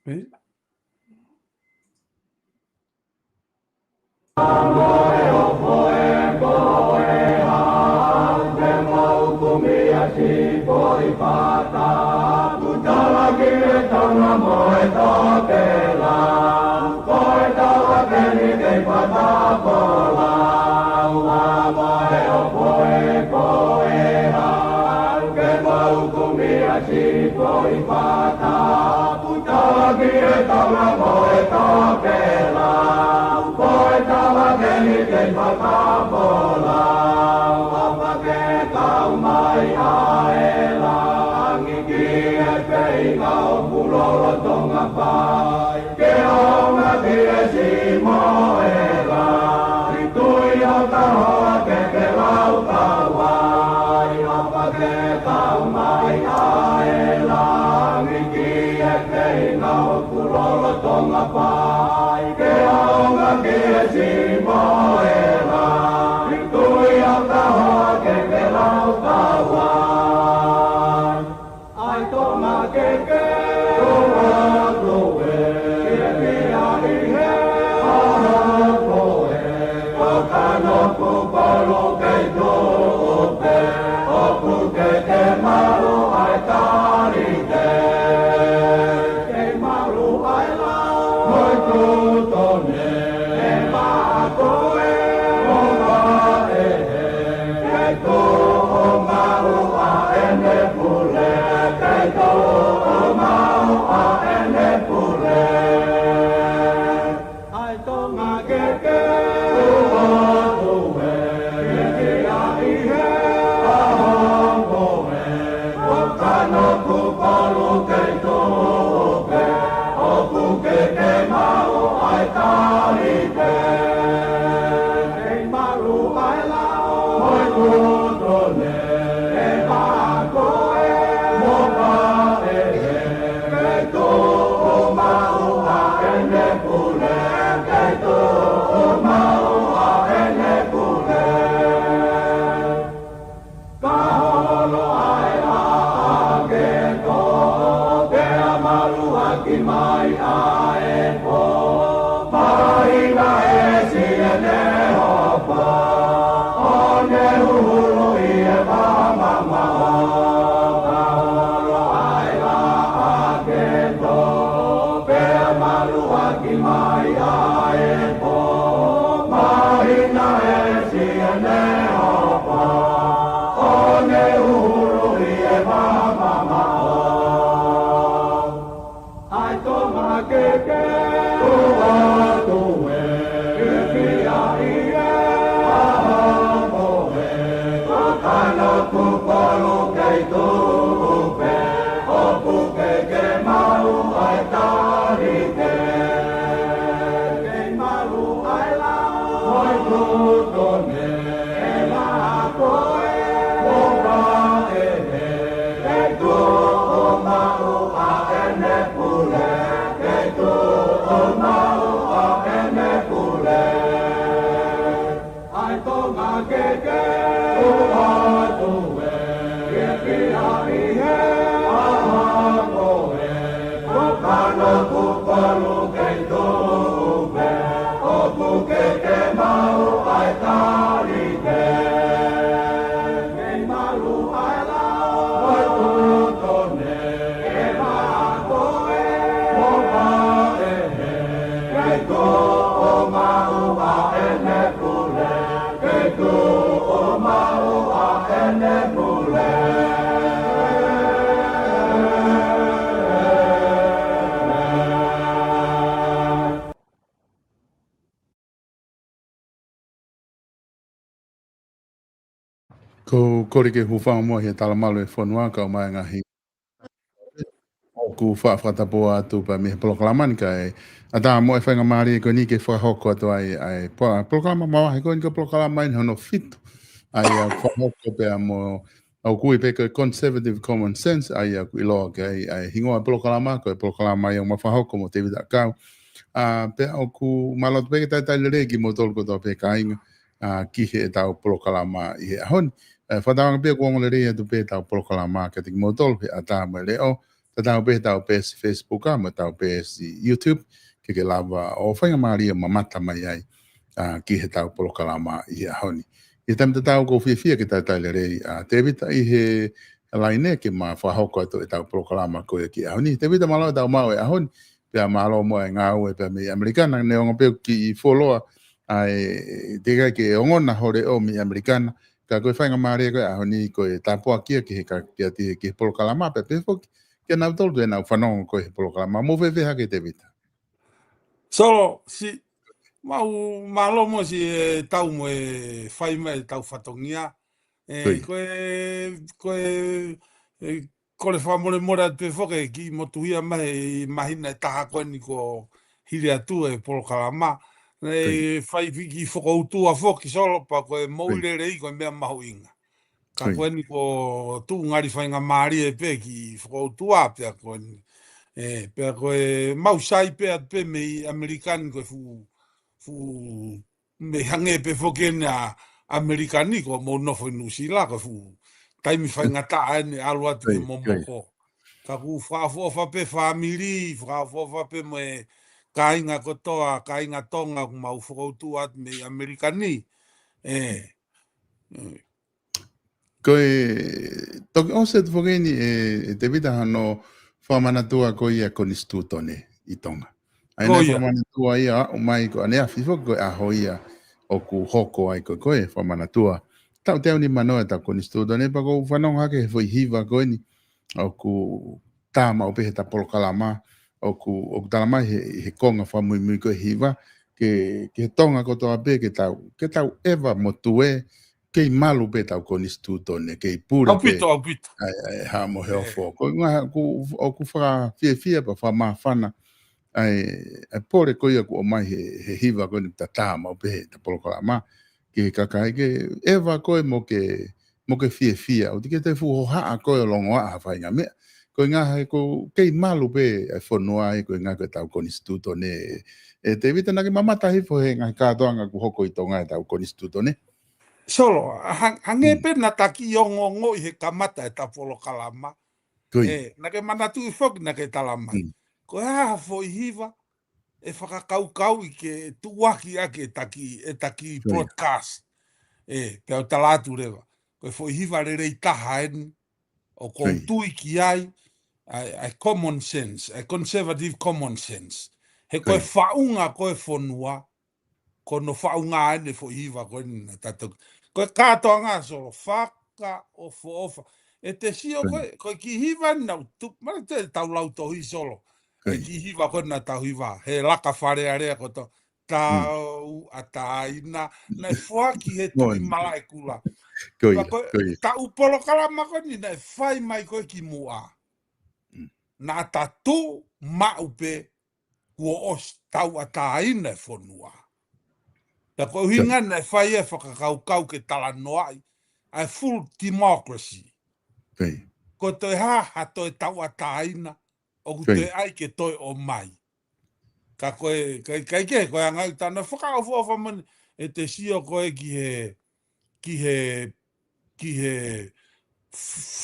Oui. Ko korike hufa mo he tala malo e fonua ka o mai ngahi. Ku whaafatapo atu pa me proklaman ka e. A tā mo e whainga maari ko ni ke whahoko atu ai proklama mawa he ko ni ka proklama in hono fitu. Ai a whahoko pe a mo au kui pe ko conservative common sense ai a kui loa ke ai hingoa proklama ko e proklama i o ma whahoko mo te vida kau. Pe au ku malot pe ke tai tai regi mo tolko to pe ka inga ki he tau proklama i he ahon. Whatawanga pe kuongo le rea tu pe tau proklama ke tiki mo tolko a tā mo leo. tau pe si Facebook ma tau pe si YouTube ke lava o whainga maria ma mata mai ai ki he tau polokalama i a honi. I tam te tau ko fia ke tai le rei te vita i he laine ke ma whahoko atu e tau polokalama ko e ki a honi. Te vita malo tau mau e a honi pia malo mo e ngā ue pia mi Amerikana ne ongo peo ki i wholoa ai te kai ke ongona hore o mi Amerikana ka koe whainga maria koe a honi koe tāpua kia ki he ka kia ti ki he polokalama pia pe foki ke nau tolu e nau whanongo koe he polokalama mo veha ke te vita. So, si malo mo si tau mo e whai mai tau whatongia. Kore whamore mora te whoke ki motuhia mai mahina e taha koe ni ko hiri atu e polokalama. Whai ki whakoutua whoki solo pa koe moire rei koe mea mahu inga. Ka koe ni ko tu ngari whainga maari e pe ki whakoutua pia koe ni. Pea koe mausai pea pe mei Amerikani koe fu me hange pe whokena Amerikani ko mo nofo nusila koe fu taimi whainga taa ene alu atu ke momoko. Ka ku whaafofa pe whamiri, whaafofa pe me kainga kotoa, kainga tonga ku mau whakoutu atu mei Amerikani. Koe, toki ose te whokeni te vita hano whamanatua ko ia konistu tone i tonga. Ai nei whamanatua ia o mai ko anea fifo koe aho ia o ku hoko ai koe whamanatua. Tau teo ni manoa ta konistu tone pa ko whanong hake he fwoi hiva koe ni o ku tāma o pehe ta polokalama o ku talama he konga whamui mui koe hiva ke tonga kotoa pe ke tau eva motue kei malu pe tau konistu tone, kei pura pe. Aupito. Ai ha mo he ofo. Ko ngā ku whaka fia pa wha mawhana. Ai pore ko ia ku o mai he hiva ko ni tatama o pe ta polokalama. Ke kakai ke eva koe mo ke fia. O tike te fu ho haa koe longo a whainga mea. Ko ngā he ko kei malu pe ai whanua e ko ngā koe tau konistu tone. Te vita nake mamata hifo he ngai kātoanga ku hoko i tonga e tau konistu tone. Solo, hange pe na taki ongo i he kamata e ta polokalama. Nake manatu i whoki nake talamai. Ko fo i hiva e whakakau i ke tuwaki ake e taki broadcast. Pea o talatu rewa. Ko fo i hiva re rei taha eni o kou tui ki ai common sense, a conservative common sense. He koe whaunga koe whonua ko no whaunga ene fo i hiva koe ni na tatuk. Koe katoa ngā solo, whaka ofa. E te sio koe ki hiva nau tuk, mara te tau lau tohi solo. E ki hiva koe na tau hiva, he laka wharea rea koto, tau a taina, nei whaki he tui malai kula. Tau polokalama koe ni, nei whai mai koe ki mua. Nā tatu maupe kua os tau a taina e whonua. Ta ko hinga na fai e whakakaukau ke tala noai, a full democracy. Ko te ha toi tau a taina, o ku te ai ke toi o mai. Ka koe, kai ke, koe angai tana whakaofa mani, e te sio koe ki he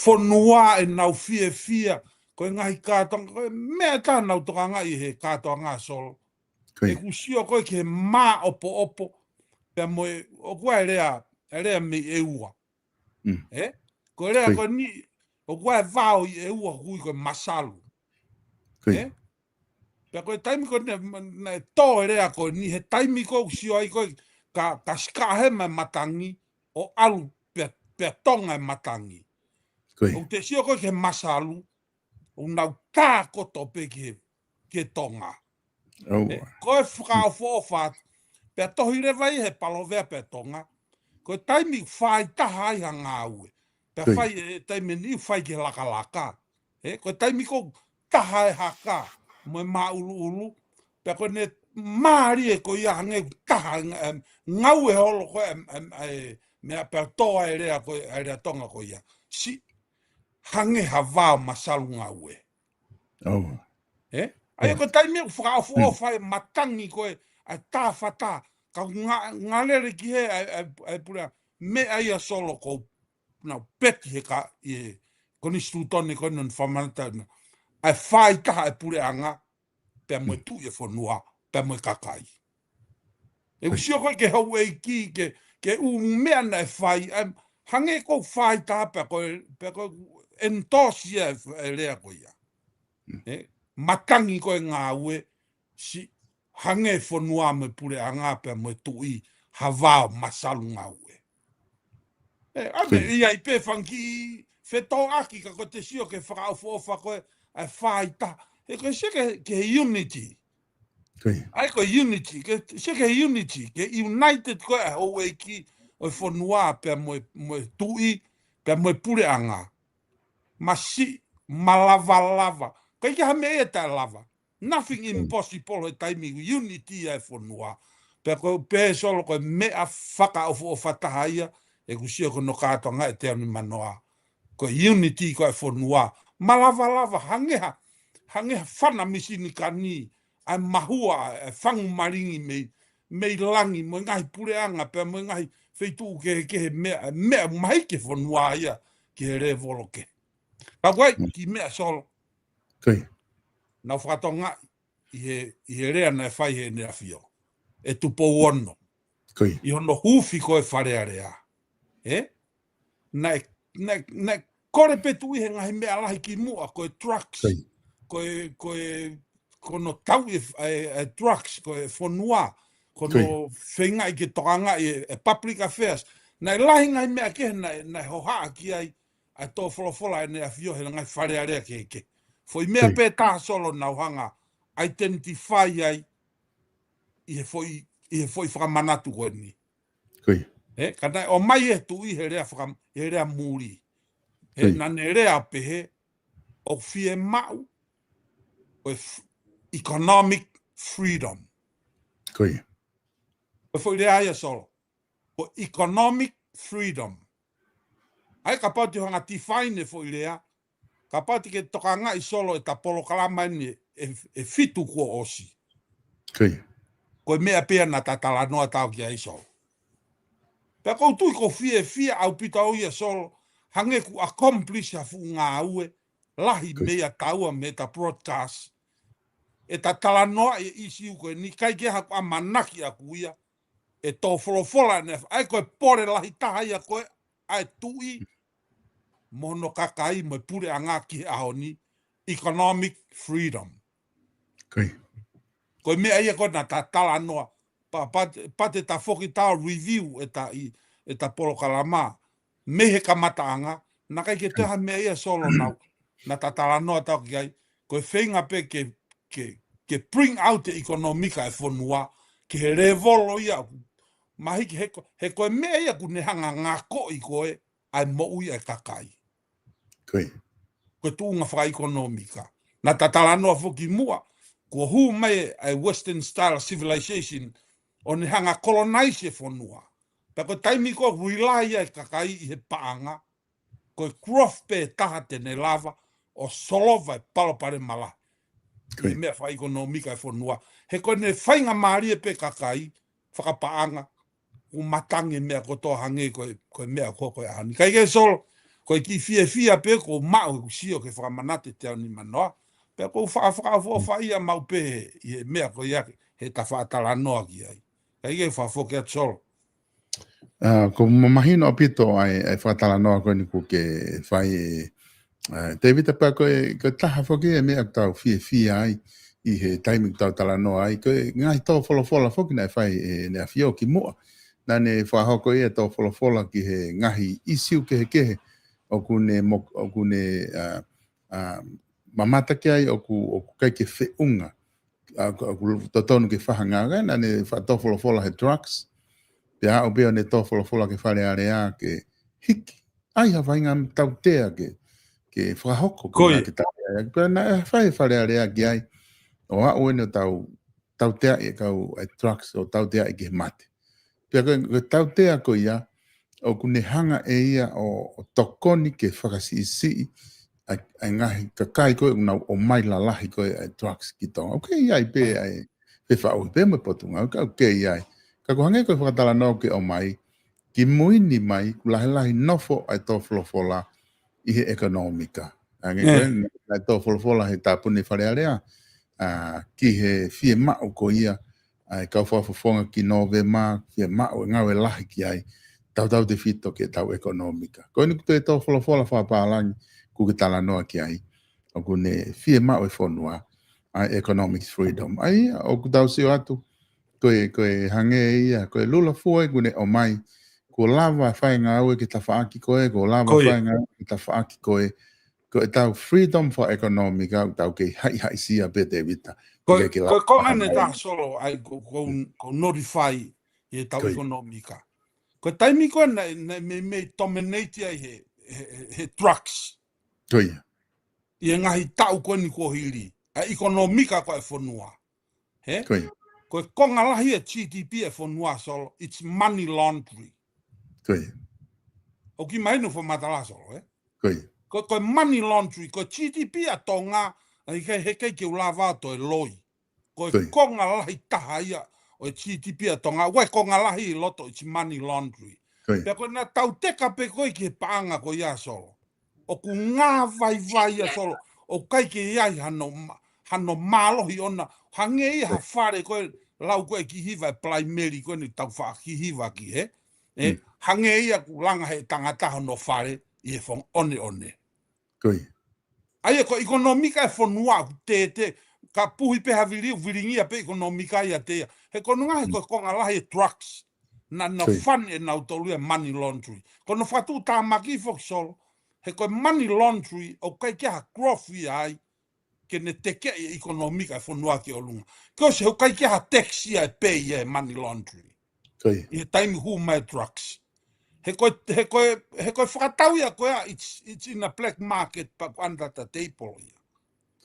whonua e nau fia, koe ngahi kātonga, koe mea tā nau toka ngai he kātoa ngā solo. E ku sio koe ki he mā opo, pea moe, o kua e rea me e ua. Ko rea koe ni, o kua e vāo i e ua kui koe masalu. Pea koe taimi koe ne tō e rea koe ni, he taimi koe sio ai koe ka skahe mai matangi, o alu pea tonga e matangi. O te sio koe ke masalu, o nau tā koto pe ke tonga. Koe whakao fōwhat, pea tohi rewai he palovea pe tonga, koe taimi whai taha ai hanga aue. Pea whai taimi ni whai ke laka. Koe taimi ko taha e haka, moe maa ulu, pea koe ne maari e koe ia hange taha, ngau e holo koe, mea pea toa e rea tonga koe ia. Si hange ha vāo masalu ngaue. Ai koe taimi whakao fōwhai matangi koe, ai tā whata, ka ngalere ki he ai pura me ai a solo ko na peti he ka konistu tone koe non whamanata ai whai taha e pure anga, pe moe tu e whanua, pe moe kakai. E usio koe ke hau e ki, ke mea na e whai, hange kou whai taha pe koe entosia e lea koe ia. Matangi koe ngā ue, si hange whanua me pure anga pe moe tui, havao masalu ngā ue. Ame ia i pe whanki, whetau aki ka ko te sio ke whakaofa koe, ai whai taha. E koe se ke unity. Ai koe unity, se ke unity, ke united koe e hou e ki, o whanua pe moe tui, pe moe pure anga. Masi, malava. Kai ke hame e ta lava. Nothing impossible e taimi, unity e whanua. Pe koe pe solo koe mea whakaofa taha ia, e kusio ko no kātonga e te anu manoa. Koe unity koe whanua. Malava, hangeha whana misini ka ni, ai mahua, e whangu maringi mei langi, mo ngahi pureanga, pe mo ngahi wheitu ke mea mahi ke whanua ia, ke re voloke. Ka koe, ki mea solo. Nau whakatonga, i he rea na e whai he nea whio. E tupo ono. I hono hufi koe wharea rea. Na kore petu i he ngahi mea lahi ki mua, koe trucks, kono tau e trucks, koe whanua, kono whenga i ke tokanga e public affairs. Nai lahi ngahi mea ke, nai hohaa ki ai tō wholofola e nea whio he ngai wharea rea ke. Foi mea pe tā solo nau hanga, identify ai, i he foi whakamanatu koe ni. Kanai o mai e tu i he rea muri. Nane rea pehe o fie mau o economic freedom. O foi rea ia solo. O economic freedom. Ai ka pau te hanga tifaine foi rea, ka pau te ke tokanga i solo e ta polo kalamani e fitu kua osi. Koe mea pea na tatala noa tau ki ai solo. Pea kou tui ko fie au pita o ia solo, hange ku accomplish a fu ngā ue, lahi mea taua me ta broadcast, e ta tala noa e isi u koe ni kai ke haku a manaki a kuia, e tō wholofola ne, ai koe pore lahi taha ia koe, ai tui, mono kakai mo pure a ngā ki aho ni, economic freedom. Koe mea ia koe na ta tala noa, pa te ta whoki tau review e ta polo kalama, me he kamataanga, na kai ke teha mea ia solo nau, na ta tala noa tau ki ai, koe whenga pe ke bring out the economica e whanua, ke he revolo ia, mahi ki he koe mea ia ku nehanga ngako i koe, ai mo ia e kakai. Koe tuunga whaka economica. Na ta tala noa whoki mua, kua hu mai ai Western style civilization, o ne hanga colonize e whanua. Pea koe taimi koe rely ai kakai i he paanga, koe growth pe taha tene lava, o solova e palopare mala. I mea wha economika e whanua. He koe ne whainga maarie pe kakai, whakapaanga, u matange mea koto hange koe mea koe ahani. Kai ke solo, koe ki fia pe ko mau ku sio ke whakamanate te au ni manoa, pea ko whakaia mau pe i he mea koe iake, he ta whaatala noa ki ai. Kai ke whafoke at solo. Ko mahino apito ai whaatala noa koe ni ku ke whai David pa koe taha whoki e mea tau fia ai i he taiming tau tala noa ai koe ngai tau wholofola whoki nei whai e nea whio ki mua. Nane whahoko e tau wholofola ki he ngahi isiu kehe o kune mamata ki ai o ku kai ke whiunga. O ku totonu ke whahanga nane tau wholofola he drugs. Pea o beo ne tau wholofola ke whare area ke hiki. Ai hawhainga tau tea ke whahoko Koe. Ke tāia. Pea na whare area ki ai. O a oene tau tea e kau drugs o tau tea e ke mate. Pea koe tau tea ko ia, o kune hanga e ia o tokoni ke whakasi ai ngahi kakai koe o mai la lahi koe drugs ki tonga. Ok, iai pe ai whau pe me potunga. Ok, iai. Ka kohange koe whakatala no ke o mai, ki muini mai, lahi nofo ai tō wholofola i he ekonomika. Ange koe, Ai tō wholofola he tāpuni whare area. Ki he fie mao ko ia. Ai kau whafonga ki Novema, fie mao ngawe lahi ki ai. Tau te fito ke tau ekonomika. Ko ni kuto e tō wholofola whapālangi ku ke tala noa ki ai. O kune fie mao e whonua. Ai economic freedom. Ai o kutau sio atu. Koe hange ia, koe lula fua e kune o mai. Ko lava whai ngā ue ki ta whaaki koe, ko lava whai ngā ue ki ta whaaki koe. Ko e tau freedom for economic au tau ke hai sia pe te vita. Ko ane tā solo ai ko notify e tau economica. Ko taimi koe me dominate ai he drugs. Koe. I ngahi tau koe ni ko hiri. A economica koe whanua. He? Koe. Koe konga lahi e GDP e whanua solo. It's money laundry. Koe. O ki mai no whamatala solo, Koe. Koe money laundry, koe GDP a tonga, ai hekei ke ulawa to e loi. Koe konga lahi taha ia o e GDP a tonga, wai konga lahi I loto, it's money laundry. Pea koe na tau teka pe koe ki he paanga koe ia solo. O ku ngā vai ia solo, o kai ke iai hano malohi ona, hange ia ha whare koe, lau koe ki hiva e primary koe ni tau wha ki hiva ki hange ia ku langa he tangataha no whare, I e whong one. Koe. Ai ko ekonomika e whanua te ka puhi pe viringia pe ekonomika ia te. He konunga he konga lahi drugs. Na whan e nau tolu e money laundry. Kono whatu tā maki whoksolo. He koe money laundry o kai kia ha growth ai. Ke ne teke e ekonomika e whanua ki o lunga. Ko se ho kai kia ha tax ia e pe ia e money laundry. Koe. I he taimi hu mai drugs. He koe whakatau ia koe it's in a black market pa under the table ia.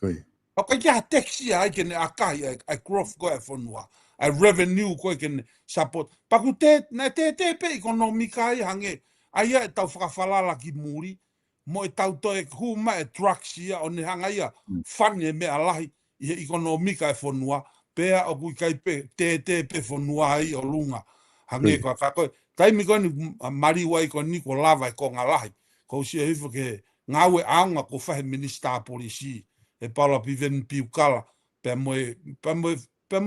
Koe. O kai kia taxi ai kene akai ai growth koe whanua. Ai revenue koe kene support. Paku te pe ekonomika ai hange. Ai e tau whakawhalala ki muri. Mo e tau toi huma e drugs ia o ne hanga ia. Whane mea lahi I he ekonomika e whanua. Pea o kui kai pe te pe whanua ai o lunga. Hange koe koe. Taimi koe ni mariwai koe ni ko lava ko ngā lahi. Ko si e hifo ke ngāwe aunga ko whahe minister polisi. E paula piven piukala. Pea moe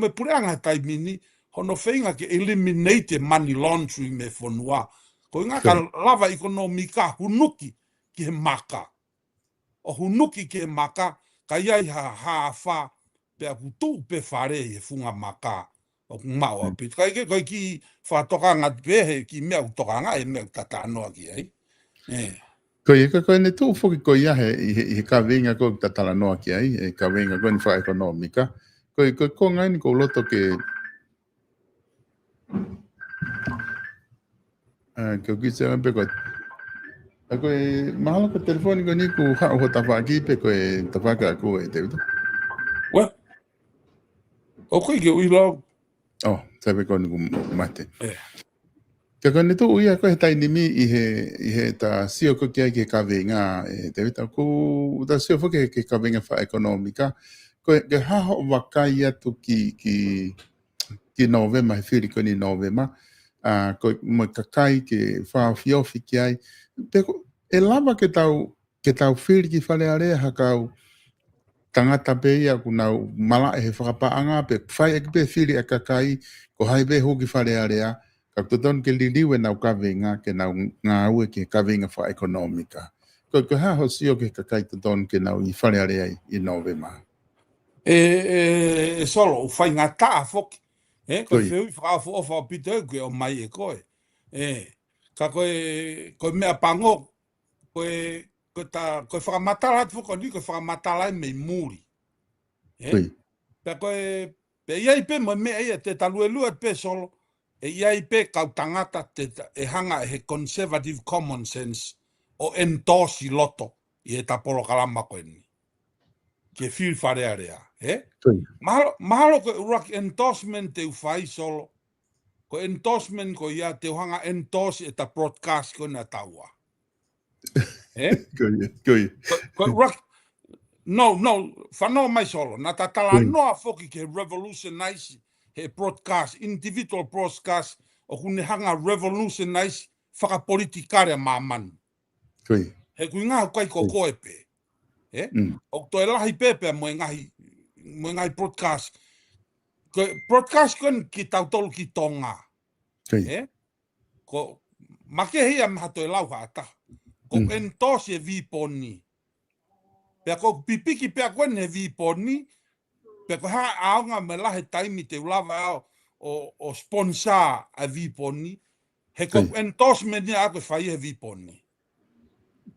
pureanga taimi ni. Hono whainga ke eliminate money laundering me whanua. Ko inga ka lava ekonomika hunuki ki he maka. O hunuki ki he maka. Ka iai hawha. Pea kutu pe whare he funga maka. O mau api. Kai ke koe ki whatoka ngā pehe ki mea utoka ngā e mea tata anoa ki ai. Koe ne tū whuki koe ia he ka venga koe tatala noa ki ai. E ka venga koe ni wha ekonomika. Koe ko ngai ni ko loto ke... Koe ki se ampe koe... Koe mahala ko telefoni koe ni ku hao ho tawhaki pe koe tawhaka koe te uto. Ua? O koe ke ui lau. Oh, sabe koe ni ku mate. Ka koe ne tū ia koe he tainimi I he ta sio koe ki ai ke ka venga te vita. Ku ta sio whuki ke ka venga wha ekonomika. Koe ke haho wakai atu ki Novema, he whiri koe ni Novema. Koe mo kakai ke whaawhiofi ki ai. Peko, e lava ke tau whiri ki whale area hakau tangata pe ia ku nau mala e he whakapaanga pe whai eki pe whiri a kakai ko hai pe hoki whale area. Ka tuton ke liliwe nau kawenga ke nau ngā ue ke kawenga wha ekonomika. Koe haho sio ke kakai tuton ke nau I whale area I Novema. Solo, whai ngā taa whoki. Koe whiu whakawhu ofa o pito koe o mai e koe. Ka koe mea pango, koe whakamatala atu whako ni koe whakamatala I mei muri. Pea koe, pe iai pe mo mea ia te taluelua pe solo, e iai pe kau tangata e hanga he conservative common sense o endorse I loto I e tapolo kalama koe ni. Ke whiu whare area. Mahalo ko urak endorsement te ufai solo. Ko endorsement ko ia te uhanga endorse e ta broadcast ko na taua. Ko urak no, whanau mai solo. Na ta tala noa foki ke revolutionize he broadcast, individual broadcast o kune hanga revolutionize whakapolitikare mamanu. He kui ngā kai ko koe pe. O toi lahi pepe mo ngai broadcast. Ko broadcast kon ki tau tolu ki tonga. Ko make hia ma toi lau hata. Ko entos e vi poni. Pe ko pipiki pe kon e vi poni. Pe ko ha aunga me lahi taimi te ulava o sponsor a vi poni. He ko endorsement ni ako fai he vi poni.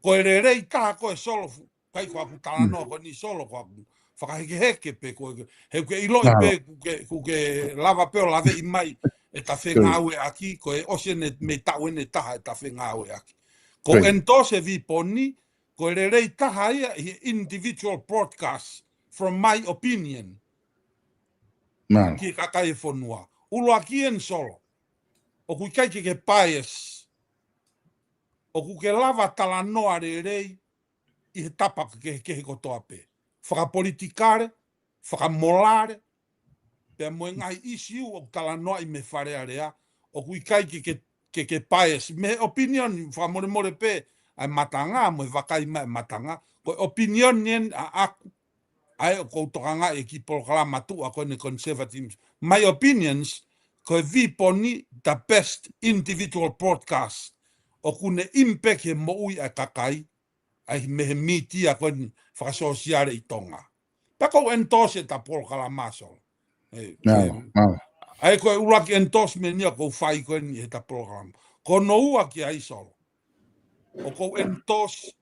Ko e rei ta ko e solo kai ko aku tala no ko ni solo ko aku whakaheke heke pe ko he ke ilo i pe ku ke lava pe o lave i mai e ta whenga aue aki ko e osene me tau ene taha e ta whenga aue aki. Ko endorse vi poni ko e rei taha ia individual broadcast from my opinion. Ki kakai e whanua. Ulo aki en solo. O ku kai ke bias. O ku ke lava tala noa rei i he tapa ke ko toa pe. Whakapolitikare, whakamolare, pe mo ngai issue o tala noa i me wharea rea, o ku kai ke bias. Me opinion, whakamore pe, ai matanga, mo wakai mai matanga, ko opinion nien a aku, ai o koutokanga e ki polkala matua ko ne conservatives. My opinions, ko vi poni the best individual broadcast. O kune impek he moui a kakai, ai me he mitia ko ni whakasosiare i tonga. Pako entose ta polkala masol. Ai ko uraki endorsement nia ko fai ko ni he ta program. Ko no ua ki ai sol. O ko endos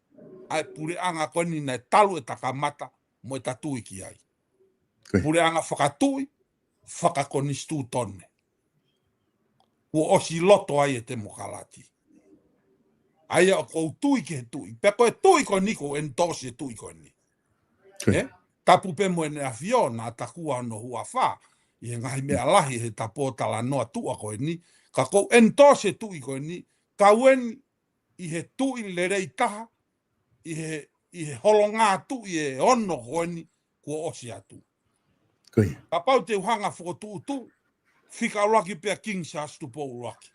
ai pure anga ko ni na talu e takamata mo ta tui ki ai. Pure anga whakatui, whakakonistu tone. Ua osi loto ai e te mokalati. Ai o ko tui ke tui. Pe ko e tui ko ni ko endos e tui ko ni. Tapu pe mo ene afiona takua no hua wha. I ngai mea lahi he tapo tala noa tua ko ni. Ka ko endos e tui ko ni. Ka wen i he tui le rei taha. I he holonga tu i e ono ko ni. Kua osi atu. Ka pau te uhanga whokotu whika uraki pia King Charles tu po uraki.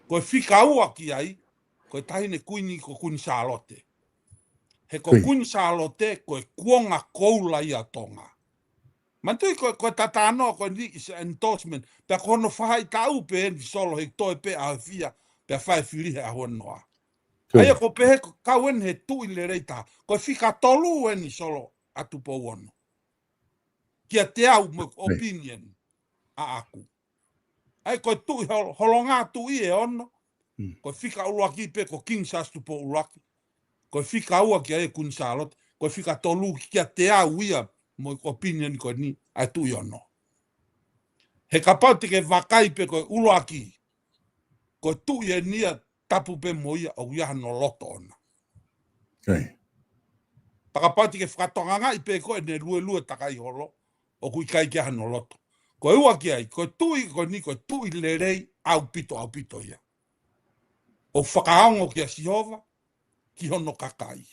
Ko whika uaki ai, ko tahine kuini ko Queen Charlotte. He ko Queen Charlotte ko kuonga koula ia tonga. Mantui ko tatano ko ni is endorsement, pe ko no whai tau pe en solo he toi pe a fia, pe whai whiri he a honoa. Ai ko pe ka wen he tui le reita, ko whika tolu en solo atu po ono. Kia te au mo opinion a aku. Ai ko tu holonga tu i e ono. Ko whika ua ki pe ko King Charles tu po uraki. Ko whika ua ki e Queen Charlotte. Ko whika tolu kia te au ia mo opinion ko ni ai tu i ono. He kapau te ke wakai pe ko uraki. Ko tu i e nia tapu pe mo ia o ia no loto ona. Pakapau te ke whakatonganga i pe ko e ne lue takai holo. O kui kai kia no loto. Ko ua ki ai, ko tui ko ni ko tui le rei au pito ia. O whakaongo ki a Sihova, ki hono kakai.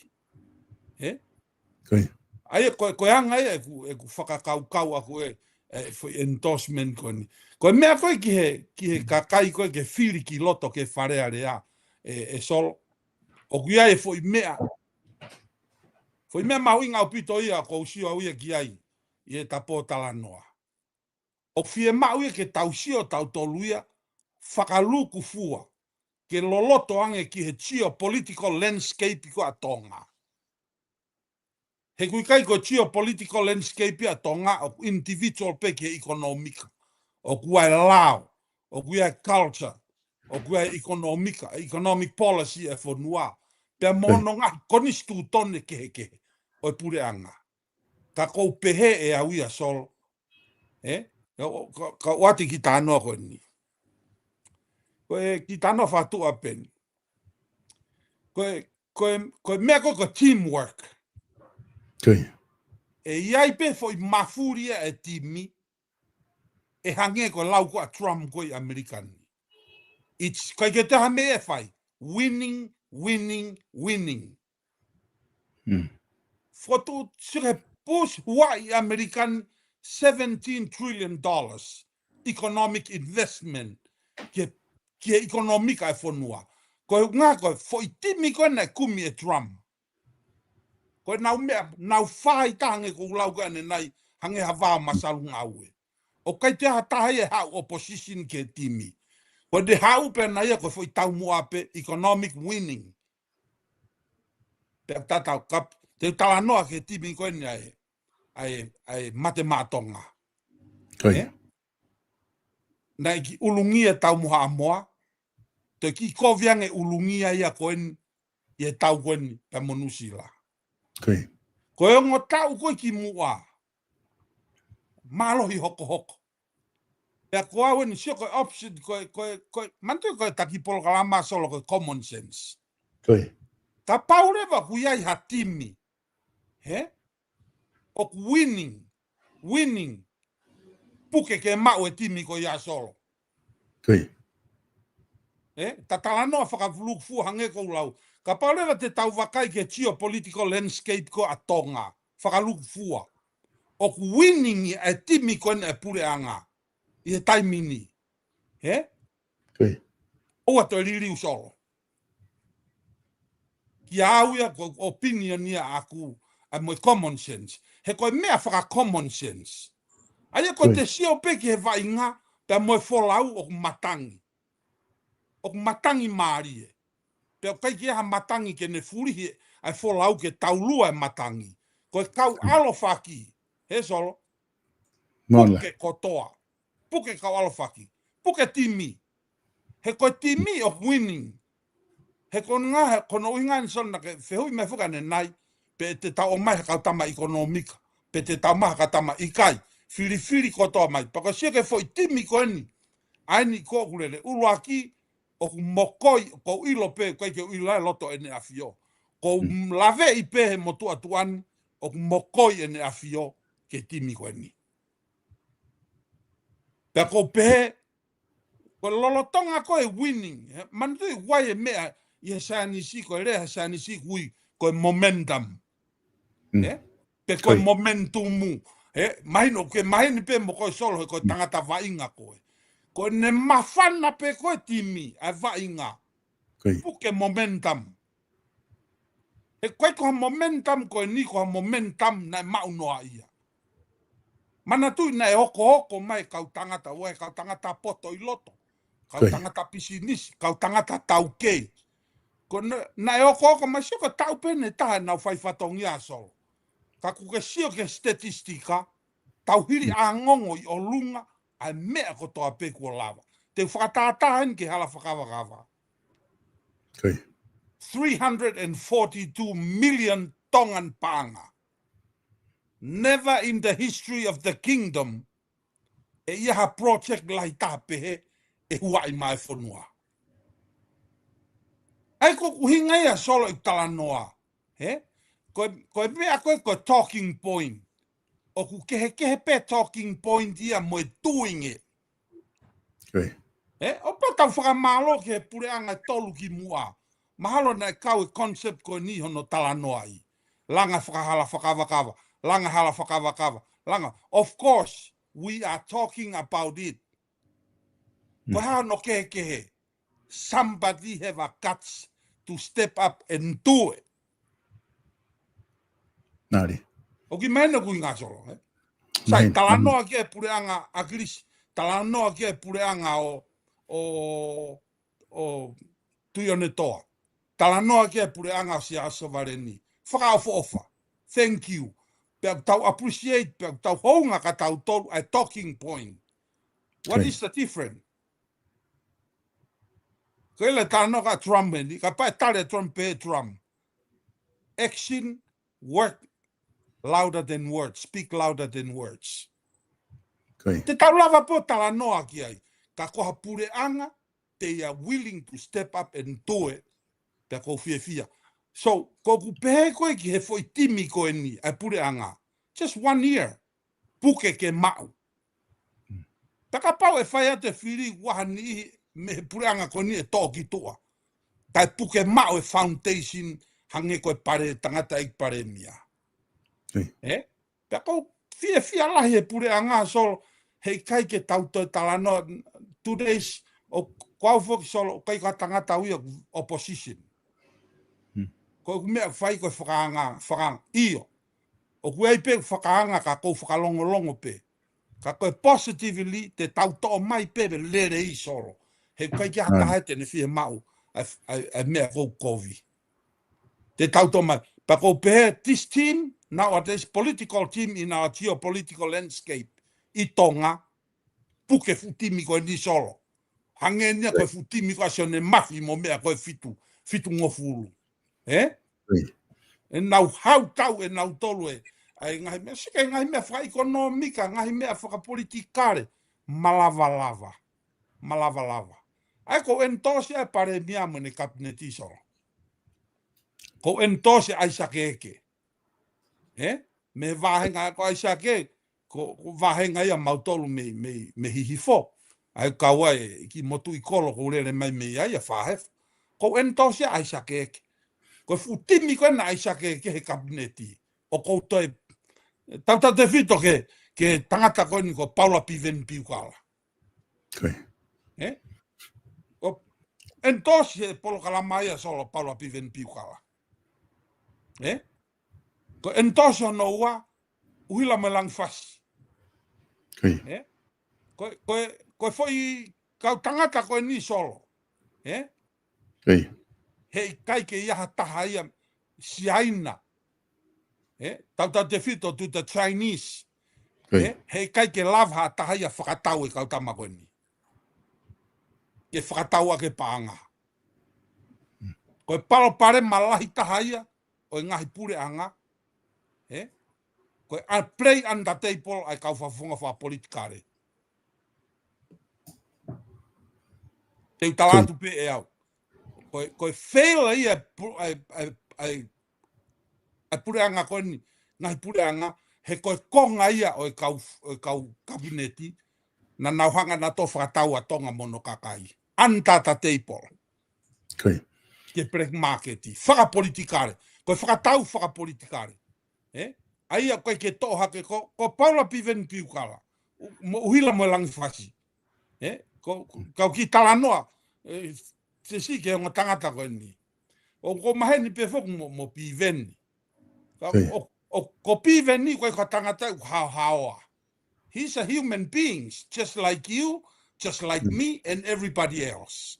Ai ko anga e ku whakakau aku endorsement ko ni. Ko mea koe ki he kakai koe ke whiri ki loto ke wharea rea e solo. O kuia e foi mea. Foi mea mahuinga au pito ia ko usio au ia ki ai. I e tapo tala noa. O fie mau ke tausio tau toluia whakaluku fua ke loloto ange ki he geopolitical landscape ko a tonga. He kui kai ko geopolitical landscape a tonga o individual pe ke economica. O kua e lao, o kua e culture, o kua e economic policy e whanua. Pea mono ngā konistu tone kehe. O e pure anga. Ka kou pehe e au ia sol. Ka wati ki tānoa koe ni. Koe ki tānoa whatua peni. Koe mea ko teamwork. E iai pe foi mafuria e timi. E hange ko lau ko a Trump koe American. It's koe ke te hame e whai. Winning. Foto sire push wai American $17 trillion economic investment ke economica e whanua. Ko ngā koe foi timi koe nei kumi e Trump. Ko nau mea, nau whai tahange ko ulau ka nei, hange hawa masalu ngaue. O kai te hatahe e hau opposition ke timi. Ko de hau pe na ia ko foi tau mua pe economic winning. Pe tatau kap, te tala noa ke timi ko ni ai matematonga. Koi. Na ki ulungia tau mua amoa, te ki koviange ulungia ia koen ia tau koen pe monusila. Koi. Ko e ngo tau ko ki mua. Malo hi hoko hoko. Pea ko awe ni sio ko option ko mantu ko taki polokalama solo ko common sense. Koi. Ka paureva ku iai hatimi. He? O winning. Puke ke mau e timi ko ia solo. Koi. Ta talanoa whakavulufu hange ko lau. Ka paureva te tau wakai ke geopolitical landscape ko a tonga. Whakalukufua. O winning e timi ko e pure anga. I e taimini. He? Koi. Oa to ririu solo. Ki auia ko opinion ia aku a mo common sense. He koe mea whaka common sense. Aia ko te sio peki he vai ngā pe mo folau o matangi. O matangi maari e. Pe kai ki ha matangi ke ne furihi ai folau ke taulua e matangi. Koe kau alofaki. He solo. Puke kotoa. Puke kau alofaki. Puke timi. He koe timi of winning. He kono inga ni sona ke fehui me fuka ne nai pe te tau mai ka tama ekonomika. Pe te tau mai ka tama ikai. Fili kotoa mai. Paka sia ke foi timi ko ni. Ai ni ko kulele uluaki o mokoi ko ilo pe ko ke ilo loto ene afio. Ko lave i pe he motu atuan o mokoi ene afio ke timi ko ni. Pe ko pe ko lolotonga ko e winning. Mantu i wai e mea i sani si ko re sani si kui ko momentum. Pe ko momentum. Maino ke maini pe mo ko solo ko tangata vainga ko. Ko ne mafana pe ko timi a vainga. Puke momentum. E ko momentum ko ni ko momentum na maunoa ia. Mana tu na e hoko mai kau tangata we kau tangata poto i loto. Kau tangata pisinis, kau tangata tauke. Ko na e hoko mai sio ko tau pene ta na fai fatongia so. Ka ku ke sio ke statistika tau hiri a ngongo i o lunga a mea ko toa pe kua lava. Te whakatatahan ke hala whakawakawa. 342 million Tongan panga. Never in the history of the kingdom e iaha project lai tāpehe e huai mai whanua. Ai ko kuhinga ia solo i talanoa. Koe mea koe talking point. O ku kehe pe talking point ia mo e doing it. O pa tau whakamalo ke pureanga tolu ki mua. Mahalo na kau e concept ko ni hono talanoa i. Langa whakahala whakawakawa. Langa hala whakawakawa. Langa. Of course, we are talking about it. Ko hao no kehe. Somebody have a guts to step up and do it. Nari. O ki mena kui ngā solo. Sai, talanoa ke pureanga agris. Talanoa ke pureanga o tuione toa. Talanoa ke pureanga si asavareni. Whakaofa ofa. Thank you. Pe tau appreciate, pe tau hounga ka tau tolu a talking point. What is the difference? Ko ele talanoa ka Trump ni, ka pai tale Trump pe Trump. Action, work louder than words, speak louder than words. Te tau lava po talanoa ki ai. Ka koha pureanga, they are willing to step up and do it. Te ko fia. So, ko ku pehe koe ki he foi timi koe ni, ai pureanga. Just 1 year. Puke ke mau. Taka pau e whai ate whiri wahani me he pureanga koe ni e tōki toa. Tai puke mau e foundation hange koe pare tangata ik pare mia. Taka fia lahi e pureanga so hei kai ke tauto talanoa today's o kwau foki solo kai ka tangata ui opposition. ko mea fai ko whakaanga io. O kuei pe whakaanga ka kou whakalongolongo pe. Ka koe positively te tautoa mai pe me lere I soro. He kai ki hatahe tene whie mau a mea kou kovi. Te tautoa mai. Pa kou pe this team, nowadays political team in our geopolitical landscape, I Tonga, puke futimi koe ni solo. Hangenia koe futimi koe sione mafi mo mea koe fitu ngofulu. E nau hau tau e nau tolu e. Ai ngai mea sike ngai mea whaka ekonomika, ngai mea whaka politikare. Malava lava. Ai ko entosi ai pare mia mene kabineti solo. Ko entosi ai sakeke. Me vahenga ko ai sake, ko vahenga ia mautolu me hihifo. Ai kaua ki motu I kolo ko rere mai me ia whahef. Ko entosi ai sakeke. Ko futimi ko na ai sakeke he kabineti. O koutou tauta te fito ke tangata ko ni ko Paula Piven piukala. O entosi e polo kalamaia solo Paula Piven piukala. Ko entosi no ua uhila melang fasi. Ko foi kau tangata ko ni solo. Hei kai ke iaha taha ia siaina. Tauta te fito to the Chinese. Hei kai ke lava taha ia whakatau e kau tamako ni. Ke whakatau a ke paanga. Ko palo pare malahi taha ia o ngahi pure anga. Ko a play under table ai kau whafunga wha politikare. Te utalatu pe e au. Ko fail ai pure anga ko ni ngahi pure anga he ko konga ia o kau kabineti na nauhanga na to whakatau a tonga mono kakai. Antata table. Ke prek marketi. Whakapolitikare. Ko whakatau whakapolitikare. Ai a koe ke toha ke ko Paula Piven piukala. Mo uhila mo langi fasi. Kau ki talanoa. Se si ke o tangata ko ni. O ko maheni pe foku mo Piven. Ko Piven ni koe ko tangata haoa. He's a human being, just like you, just like me, and everybody else.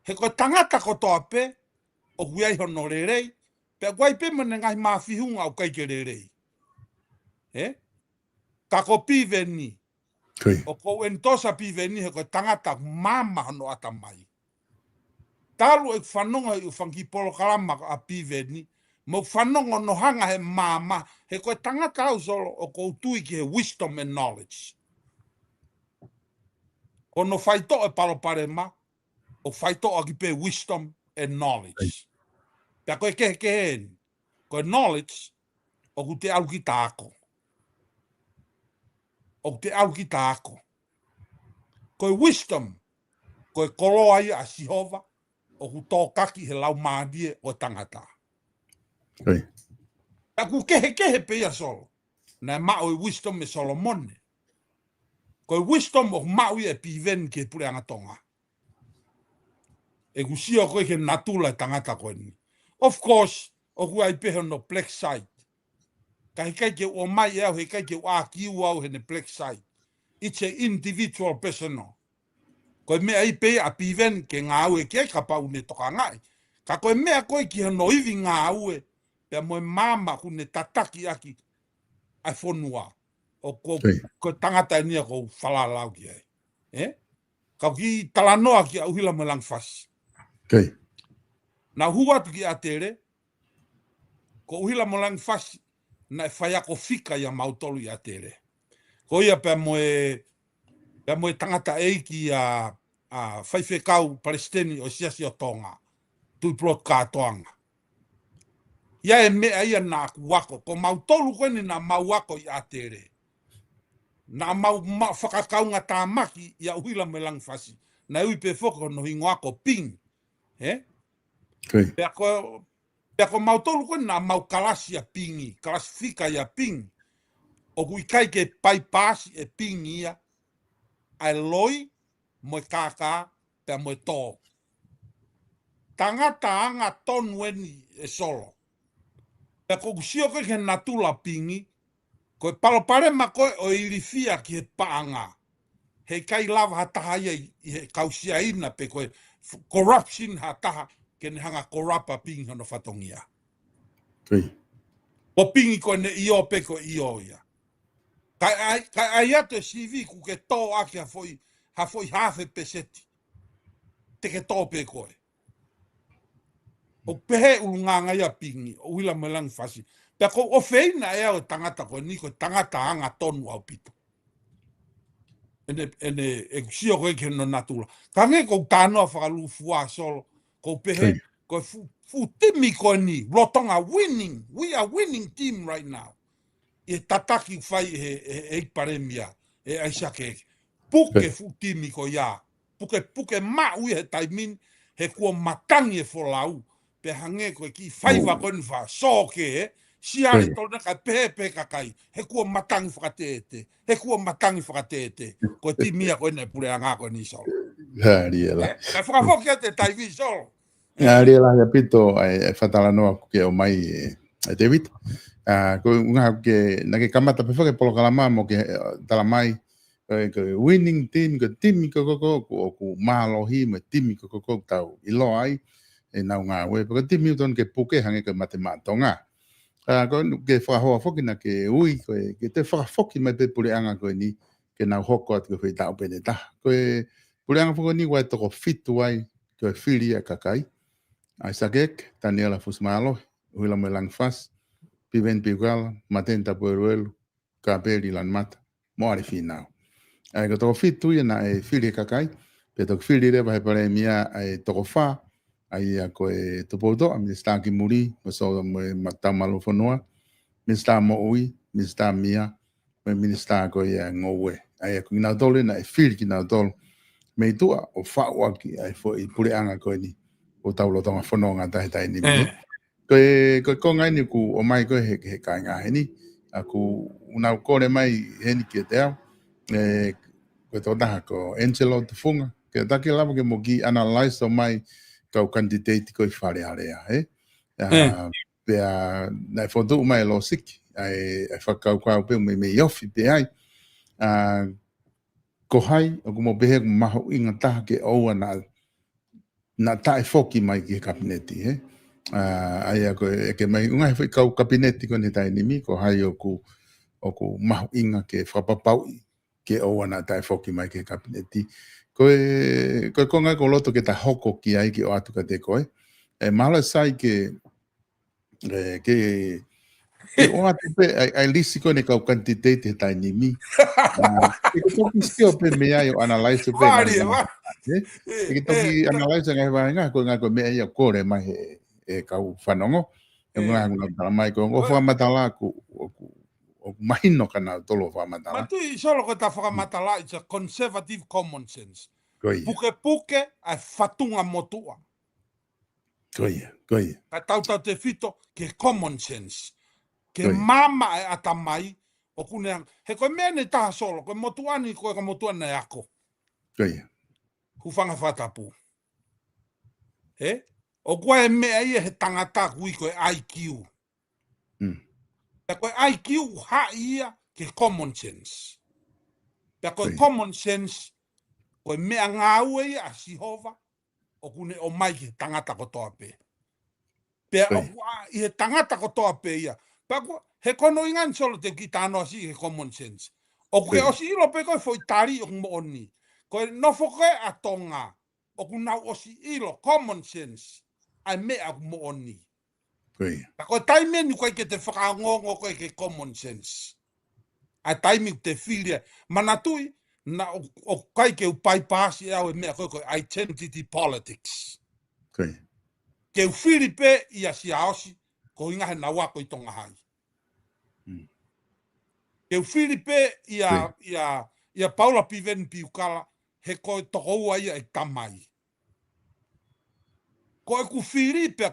He ko tangata ko toa pe, o huiai hono rerei, pe guai pe mene ngai mawhihunga o kai ke rerei. Ka ko Piven ni. O ko entosa Piven ni he ko tangata mama hono ata mai. Talu e whanonga I whangi polo kalama a Piven ni, mo whanonga no hanga he mama, he ko tangata au solo o ko tui ki he wisdom and knowledge. Ko no whaito e palo pare ma, o whaito a ki pe wisdom and knowledge. Pea koe kehe kehen, koe knowledge, o ku te au ki tāko. O te au ki tāko. Koe wisdom, koe koloa ia a Sihova, o ku tōkaki he lau maadie o tangata. A ku kehe pe ia solo. Na mao e wisdom e Solomone. Koe wisdom o mao ia Piven ke pure anga tonga. E ku sia koe ke natula e tangata koe ni. Of course, o ku ai pehe no black side. Ka hikai ke o mai au, hikai ke o a kiu au he ne black side. It's an individual personal. Koe mea I pe a Piven ke ngā au e kia ka pau ne toka ngai. Ka koe mea koe ki no iwi ngā au e, pea moe mama ku ne tataki aki ai whonua. O ko tangata e nia ko whalalau ki ai. Ka ki talanoa ki a uhila mo lang fasi. Na huatu ki a tere, ko uhila mo lang fasi, na whaiako fika ia mautolu i a tere. Ko ia pea moe tangata eiki a whaiwhekau Palestini o siasi o Tonga, tui plot kātoanga. Ia e mea ia nā kuwako, ko mautolu koe ni nā mauako i a tere. Nā whakakaunga tā maki i a uhila mo lang fasi. Na ui pe whoko no hingoako ping. Pea ko mautolu koe nā mau kalasi a pingi, kalasifika i a ping. O kui kai ke pai pasi e ping ia, ai loi, moe kākā, pea moe tō. tangata anga tonu eni e solo. Pe ko kusio ke natula pingi, ko palopare ma ko o ilifia ki he paanga. He kai lava hataha i he kausia ina pe ko corruption hataha ke ne hanga korapa pingi hono fatongia. O pingi ko ne io pe ko io ia. Kai ai ato CV ku ke tō aki ha foi hafe peseti. Te ke tō pe koe. O pehe ulunganga ia pingi, o wila melang fasi. Pea ko o feina ea o tangata ko ni ko tangata anga tonu au pito. Ene e sio koe ke no natula. Ka nge ko tanoa whakalu fua solo. Ko pehe, ko fu timi ko ni. Rotonga winning. We are winning team right now. E tataki fai e paremia. E aisake. Puke fu timi ko ia. Puke ma ui he taimin. He kua matangi e folau. Pe hange ko ki faiva ko ni fa so ke siare tona ka pepe kakai he kua matangi whakatete he kua matangi whakatete ko ti mia ko ne pure anga ko ni so ha riela ka whakafoki te tai vi so riela ya pito e fatala no ke o mai David ko unha ke na ke kamata pe ke polo kalama mo ke tala mai ke winning team ke team ko malo hi me team ko tau i lo ai e nau ngā we porque ti Milton ke puke hange ke matematonga ko ke whahoa foki na ke ui ko ke te whafoki mai pe pule anga ko ni ke nau hoko atu ke whaitau pene ta ko pule anga foko ni wai toko fitu ai ko whiri a kakai ai sakek Daniela Fusmalo huila me lang fas piven piguala matenta pueruelu ka peri lan mata moari finau ai ko toko fitu ia na e whiri a kakai pe toko whiri re vai pare mia ai toko wha ai a koe topoto a minista ki muri so me mata malo fonoa minista mo ui minista mia me minista ko ia ngowe ai ko ina dole na e fil ki na dol me tu o fa wa ki ai fo i pure anga ko ni o taulo tonga fononga tai ni me ko ngai ni ku o mai ko he ka nga ni aku una kore mai he ni ke te ko to da ko Angelo Tufunga ke ta ke lava ke mo ki analyze o mai kau candidate ko i whare area, pea, nai whotu mai lo siki, ai whakau kau peo me iofi pe ai, ko hai, o kumo pehe ku maho inga taha ke oua na tae foki mai ki kabineti, ai a ko e ke mai unga he kau kabineti ko ne tae nimi, ko hai o ku maho inga ke whapapau ke oua na tae foki mai ki kabineti, ko ngai ko loto ke ta hoko ki ai ki o atu ka te koe. E mala sai ke o atu pe ai lisi ko ne kau kantitete he tai nimi. E ke toki skio pe mea i o analyze pe ngai. E ke toki analyze ngai wāinga ko ngai ko mea i o kore mai e kau whanongo. E ngai ngā mai ko o whamatala ku o mahino kana tolo whamatala. Matui solo ko ta whakamatala, it's a conservative common sense. Puke ai whatunga motua. Koia. Ka tau te fito ke common sense. Ke mama e atamai o kuneang. He koe mea ne taha solo, koe motuani koe ka motuana e ako. Koia. Hufanga whatapu. O koe mea ia he tangata kui koe IQ. Pea koe IQ ha ia ke common sense. Pea koe common sense koe mea ngā ue ia a Sihova o kune o mai ki tangata ko toa pe. Pea i he tangata ko toa pe ia. Pea koe he kono ingan solo te ki tānoa si he common sense. O koe o si ilo pe koe foi tari o mo oni. Koe nofo koe a tonga o kunau o si ilo common sense ai mea mo oni. Pea koe taimeni koe ke te whakaongongo koe ke common sense. Ai taimi te whiria. Manatui na o kai ke upai pasi au e mea koe identity politics. Ke uwhiri pe ia si aosi ko inga he na wako i tonga hai. Ke uwhiri pe ia Paula Piven Piukala he koe toko ua ia e tamai. Koe ku whiri pe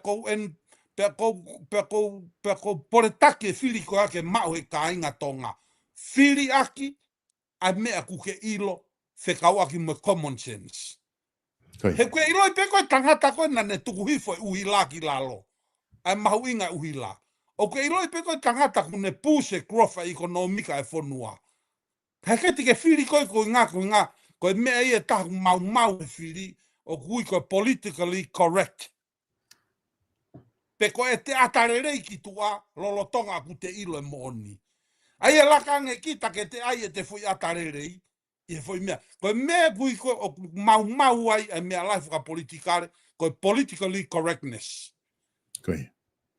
ko poretake e whiri koe ake mau he ka inga tonga. Whiri aki ai mea ku ke ilo whekau aki mo common sense. He koe iloi pe koe tangata koe na ne tukuhi foi uhila ki lalo. Ai mahu inga uhila. O koe iloi pe koe tangata kune puse krofa ekonomika e fonua. Heke tike whiri koe koe ngā, koe mea ia tahu mau e whiri, o kui koe politically correct. Pe koe te atarerei ki tua, lolotonga ku te ilo e mooni. Ai e lakange kita ke te ai e te fui atarerei, e foi mea. Koe mea kui koe o mau ai e mea lai whaka politikare, koe politically correctness. Koe.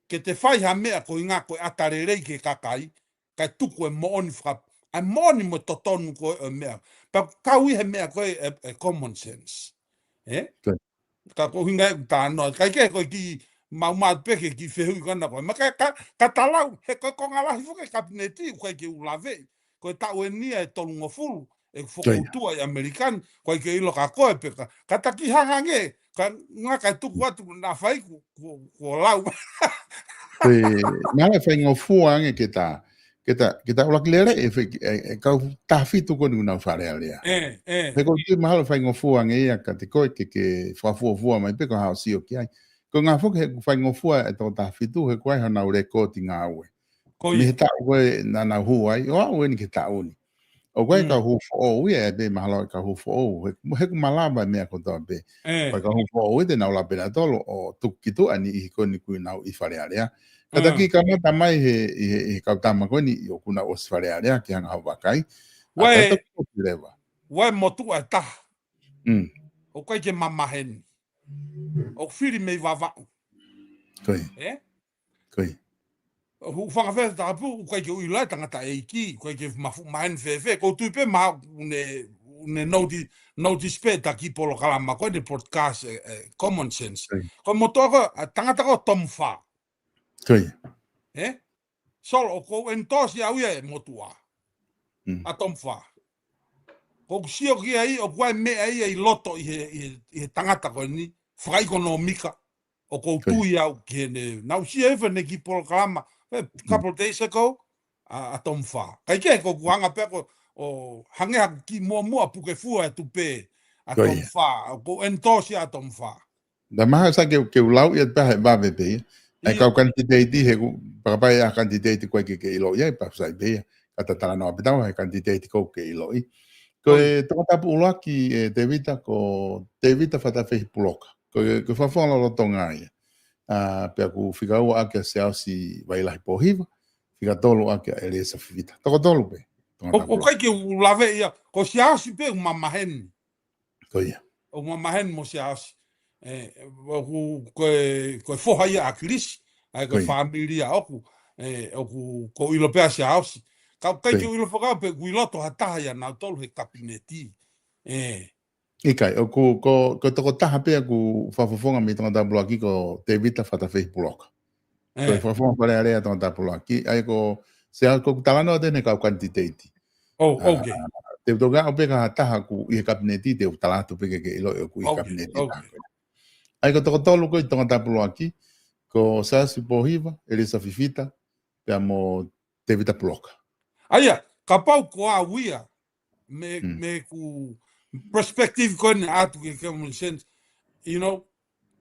Ke te whai ha mea koe ngā koe atarerei ke kakai, kai tuku e mooni whaka, ai mooni mo totonu koe e mea. Pa kaui he mea koe e common sense. Koe. Ka ko hinga ta no, kai ke koe ki mau peke ki whehui kana koe. Ma ka talau, he koe konga lahi fuke kabineti, koe ke ulave, koe tau e nia e tolu ngofulu, e whakoutua i Amerikan, koe ke ilo ka koe peka. Ka taki hangange, ka ngā kai tuku atu na whai ko lau. Koe, nāle whai ngofua ange ke ta ulakilere e kau tāwhitu koe nuna wharea lea. He koe tui mahalo whai ngofua ange ia ka te koe ke whafua mai peko hao sio ki ai. Ko ngā whuke he whai ngofua e tō tāwhitu he koe hana ure kōti ngā ue. Me he tau koe nana hu ai, o au ni ke tau ni. O koe ka hu fo ia e be mahalo ka hu fo he ku malaba mea ko tō be. Koe ka hu fo te nau la pena tolo o tukitu ani i koni kui nau i wharea lea. Kata ki ka mata mai he kautama koe ni i o kuna o si wharea lea ki hanga hau wakai. Wai motu e taha. O koe ke mamaheni. O whiri mei wawau. Koe. Koe. Hu whanga whea ta apu, koe ke uilai tangata e iki, koe ke mafu mahen whewhe, ko tuipe maha une notice pe ta ki polo kalama, koe ne podcast common sense. Koe motoa ko, tangata ko Tom Wha. Koe. Solo, ko entosi au ia e motua. A Tom Wha. Ko sio ki ai, o koe mea ia i loto i he tangata koe ni, whaikonomika. O ko tui au ki ne, nau si ewe ne ki polo kalama, a couple of days ago, a Tom Wha. Kai ke ko kuhanga peko o hangea ki mua puke fua e tupe a Tom Wha. Ko entosi a Tom Wha. Da maha sa ke ulau ia pahe babe pe. Ai kau kantiteiti he papai a kantiteiti koe ke ilo ia pa sai be. Kata tala no apitau he kantiteiti ko ke ilo i. Ko e toko tapu uloa ki e te vita ko te vita whatawhi puloka. Ko whawhonga lo tonga ia. Pea ku whikau ake a seao si wailahi pohiva, whika tolu ake a Elisa Fivita. Toko tolu pe. O kai ke ulawe ia, ko siasi pe umamaheni. Ko ia. O umamaheni mo siasi. Koe foha ia a kirisi, koe familia oku, ko ilo pea siasi. Kai ke ilo whakau pe kuiloto hataha ia nau tolu he kabineti. Ikai, ko toko taha pea ku whawhawhonga mi tonga tapulo aki ko te vita whatawhi puloka. Ko e whawhonga pare area tonga tapulo aki, ai ko sea ko talano tene kau kantiteiti. Okay. Te toga o peka taha ku i kabineti te utalatu peke ke ilo e ku i kabineti. Ai ko toko tolu ko i tonga tapulo aki, ko Sasi Pohiva, Elisa Fifita, pea mo te vita puloka. Aia, ka pau ko a uia, me ku perspective kone atu ke common sense, you know,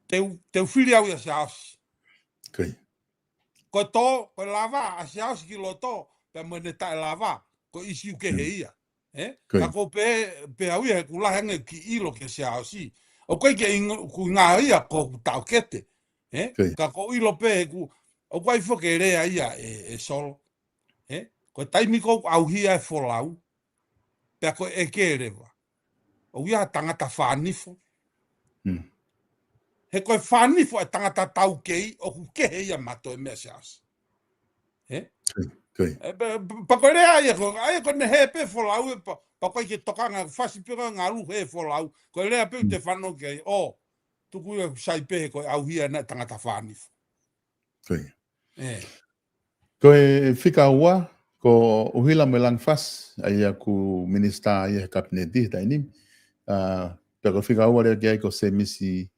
te whiri au ia siasi. Okay. Ko to, ko lava, a siasi ki lo to, pe mene tae lava, ko isi uke he ia. Ka ko pe au ia, ku lahange ki ilo ke siasi. O koe ke ku ngā ia, ko tau kete. Ka ko ilo pe, o koe whoke rea ia e solo. Ko taimi ko au hia e wholau, pe ko e kerewa. O ia tangata whanifo. He koe whanifo e tangata tau kei, o ku kehe ia mato e mea siasi. Pa koe rea ia, ko ne he pe wholau, pa koe ke tokanga, whasi pika ngā lu he wholau, koe rea pe te whano kei, tuku ia sai pe koe au hia na tangata whanifo. Koe whika ua, ko uhila me lang fas, ai ku minista ai kabineti taini. Pero whika ua rea ki ai ko semisi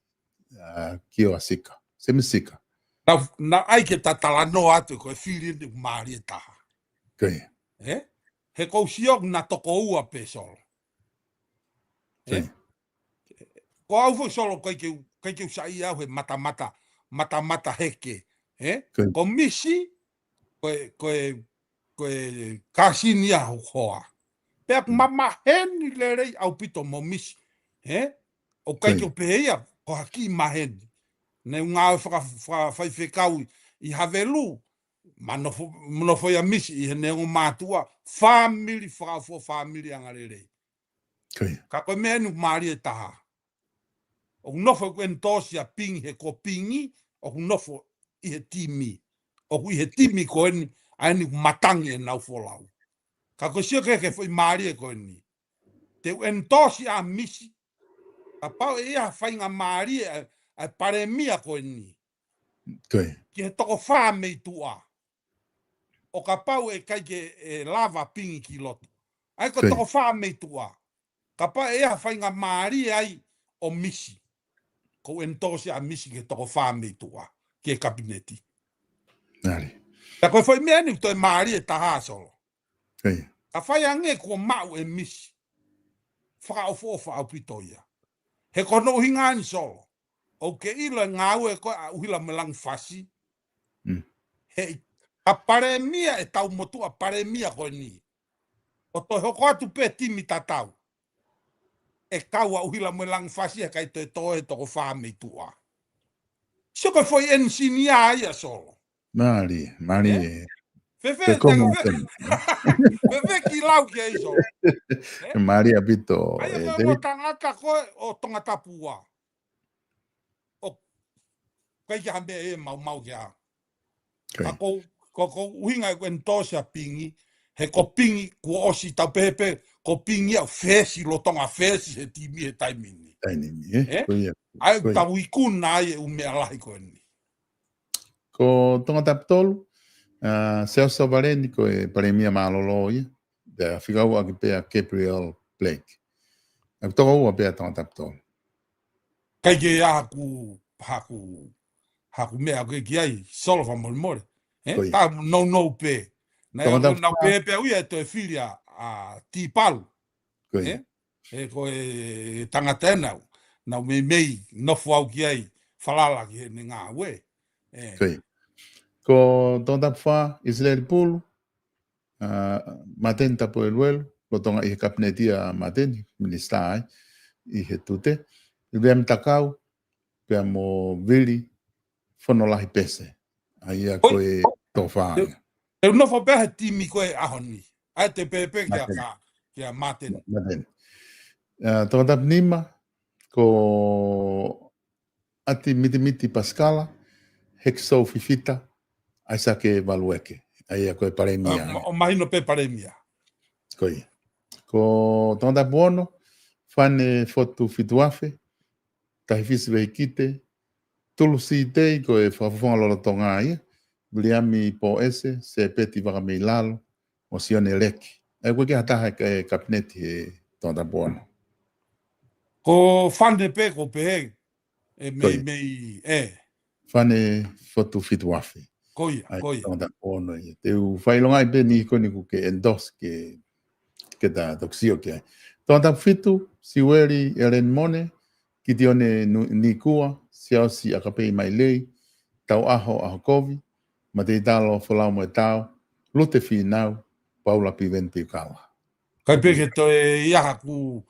kio asika. Semisika. Na ai ke tatalano atu koe whiri ni maari e taha. He kou siok na toko ua pe solo. Ko au fo solo kai ke sai au he mata heke. Ko misi ko kasinia hoa. Pe mama hen le rei au pito mo misi. O kai ke peia ko haki mahen. Ne ngā whai whekau I havelu. Mano foi a misi I ne o mātua. Family whakafo family angarere. Ka koe mea nu maari e taha. O nofo kwen tosi a pingi he ko pingi. O nofo I he timi. O I he timi ko eni. Aeni matangi e nau folau. Ka koe sia ke foi maari e ko eni. Te en tosi a misi. Ka pau e ia whainga maari e pare mia ko eni. Ki he toko wha mei tua. O ka pau e kai ke lava pingi ki loto. Ai ko toko wha mei tua. Ka pa e a whainga maari ai o misi. Ko entosi a misi ke toko wha mei tua. Ke kabineti. Nari. Ka koe whai mea ni toi maari e taha solo. Ka whai ange ko mau e misi. Whakao fōwha au pitoia. He kono uhingani solo. O ke ilo ngā ue koe a uhila melang fasi. He a paremia e tau motu a paremia koe ni. O toi hoko atu pe timi tatau. E kaua uhila melang fasi e kai toi toe toko whāmei tua. Sio koe foi ensinia aia solo. Mari. Fefe ki lau ki ai solo. Mari apito. Aia koe mo tangata koe o tongata pua. O kai ki hambe e mau ki a. Ko uhinga e ntosi a pingi. He ko pingi kua osi tau pepe. Ko pingi au fesi lo tonga fesi he timi he taimini. Ai tau ikuna ai e umea lahi koe ni. Ko tonga tapitolu. Celso Vareni ko e paremia malolo ia. Da whikau a ki pea Gabriel Blake. E toko ua pea tonga tapitolu. Kai ke haku mea koe ki ai solo wha morimore. Ta no pe. Na pe ui e toi filia a Tipalu. E koe tangata enau. Na mei nofu au ki ai whalala ki ni ngā ue. Ko tonga tapwha Israel Pulu. Maten tapo e luelu. Ko tonga I he kabineti a Maten. Minista ai. I he tute. I veam takau. Pea mo vili. Whanolahi pese. Ai a koe tō whaanga. E unofo pehe timi koe ahoni. Ai te pepe kia Maten. Tonga tap nima. Ko ati miti Pascala. Hexo fifita. Ai sake valueke. Ai a koe paremia. O mahino pe paremia. Koe. Ko tonga tap wono. Whane fotu fituafe. Tahifisi vehikite. Tulusi tei ko e whawhonga lolo tonga ia. Biliami po ese, se peti waka mei lalo, o sione leki. E koe ki hataha e kabineti e tonga bono. Ko whande pe ko pehe, e mei, Whane fotu fituafe. Koia. Tonga bono ia. Te u whailonga I pe ni koni ku ke endos ke ta toksio ki ai. Tonga fitu, siweri Eren Mone, ki tione ni kua, siausi akapei mai lei, tau aho kovi, ma te talo whalau mo e tau, lute whinau, paula piven piukawa. Kai peke toi iaha ku,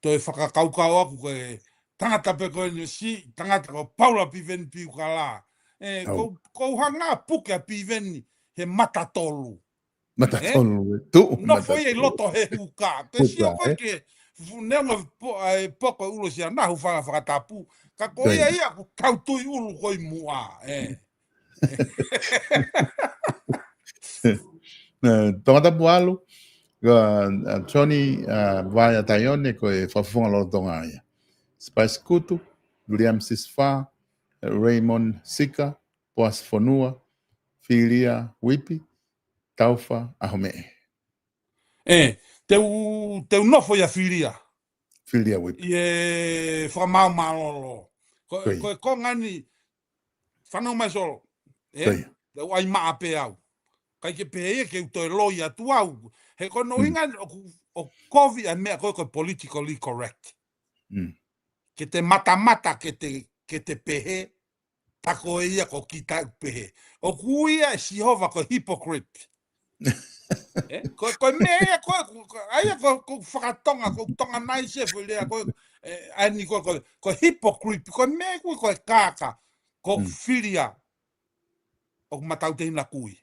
toi whakakaukau aku koe, tangata pe koe ni si, tangata ko paula piven piukala. Ko hanga puke a piveni, he matatolu. Matatolu, tu. No foi e loto he huka. Te si o koe ke, neonga poko ulo sia nahu whakatapu, ka koe ia ku kautui ulu koi mua. Tonga tapu alu, Tony vai a Taione koe whawhonga lolo tonga ia. Spice Kutu, William Sisfa, Raymond Sika, Boas Fonua, Filia Wipi, Taufa Ahome. Teu nofo ia Filia. Filia Wipi. Ie whamau malolo. Koe kongani, whanau mai solo. Teu ai maa pe au. Kai ke pe ke utoi loi atu au. He kono hinga o COVID a mea koe politically correct. ke te mata ke te pehe, tako e ia ko kita pehe. O kuia e Jehova ko hypocrite. Ko mea ko aia ko whakatonga ko tonga nai se fulea ko ani ko hypocrite ko mea ko kaka ko filia o matau te na kui.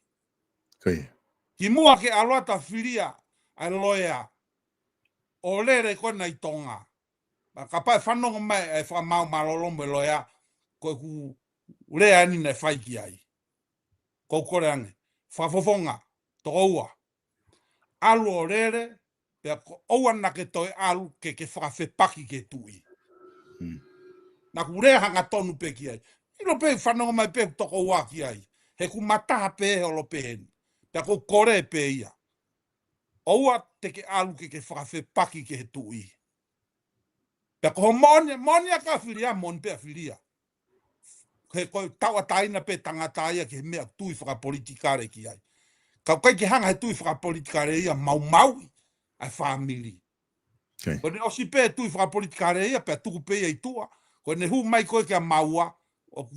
Ki mua ke alota filia ai loia o lere ko nei tonga. Ka pai whanonga mai e whamau malolombe loia ko ku rea ni ne whaiki ai. Ko kore ange. Whafofonga to ua. Alu o rere, pea oua na ke toi alu ke whakawhepaki ke tui. Na ku rea hanga tonu pe ki ai. Ilo pe whanonga mai pe toko ua ki ai. He ku mataha pe he olo pe heni. Pea ko kore pe ia. Oua te ke alu ke whakawhepaki ke he tui. Pea ko monia ka whiria, mon pe whiria. He koe taua taina pe tangata ia ke mea tui whakapolitikare ki ai. Kau kai ki hanga he tui whakapolitikare ia mau ai family. Ko ne osi pe tui whakapolitikare ia pe tuku pe ia tua. Ko ne hu mai koe kia maua o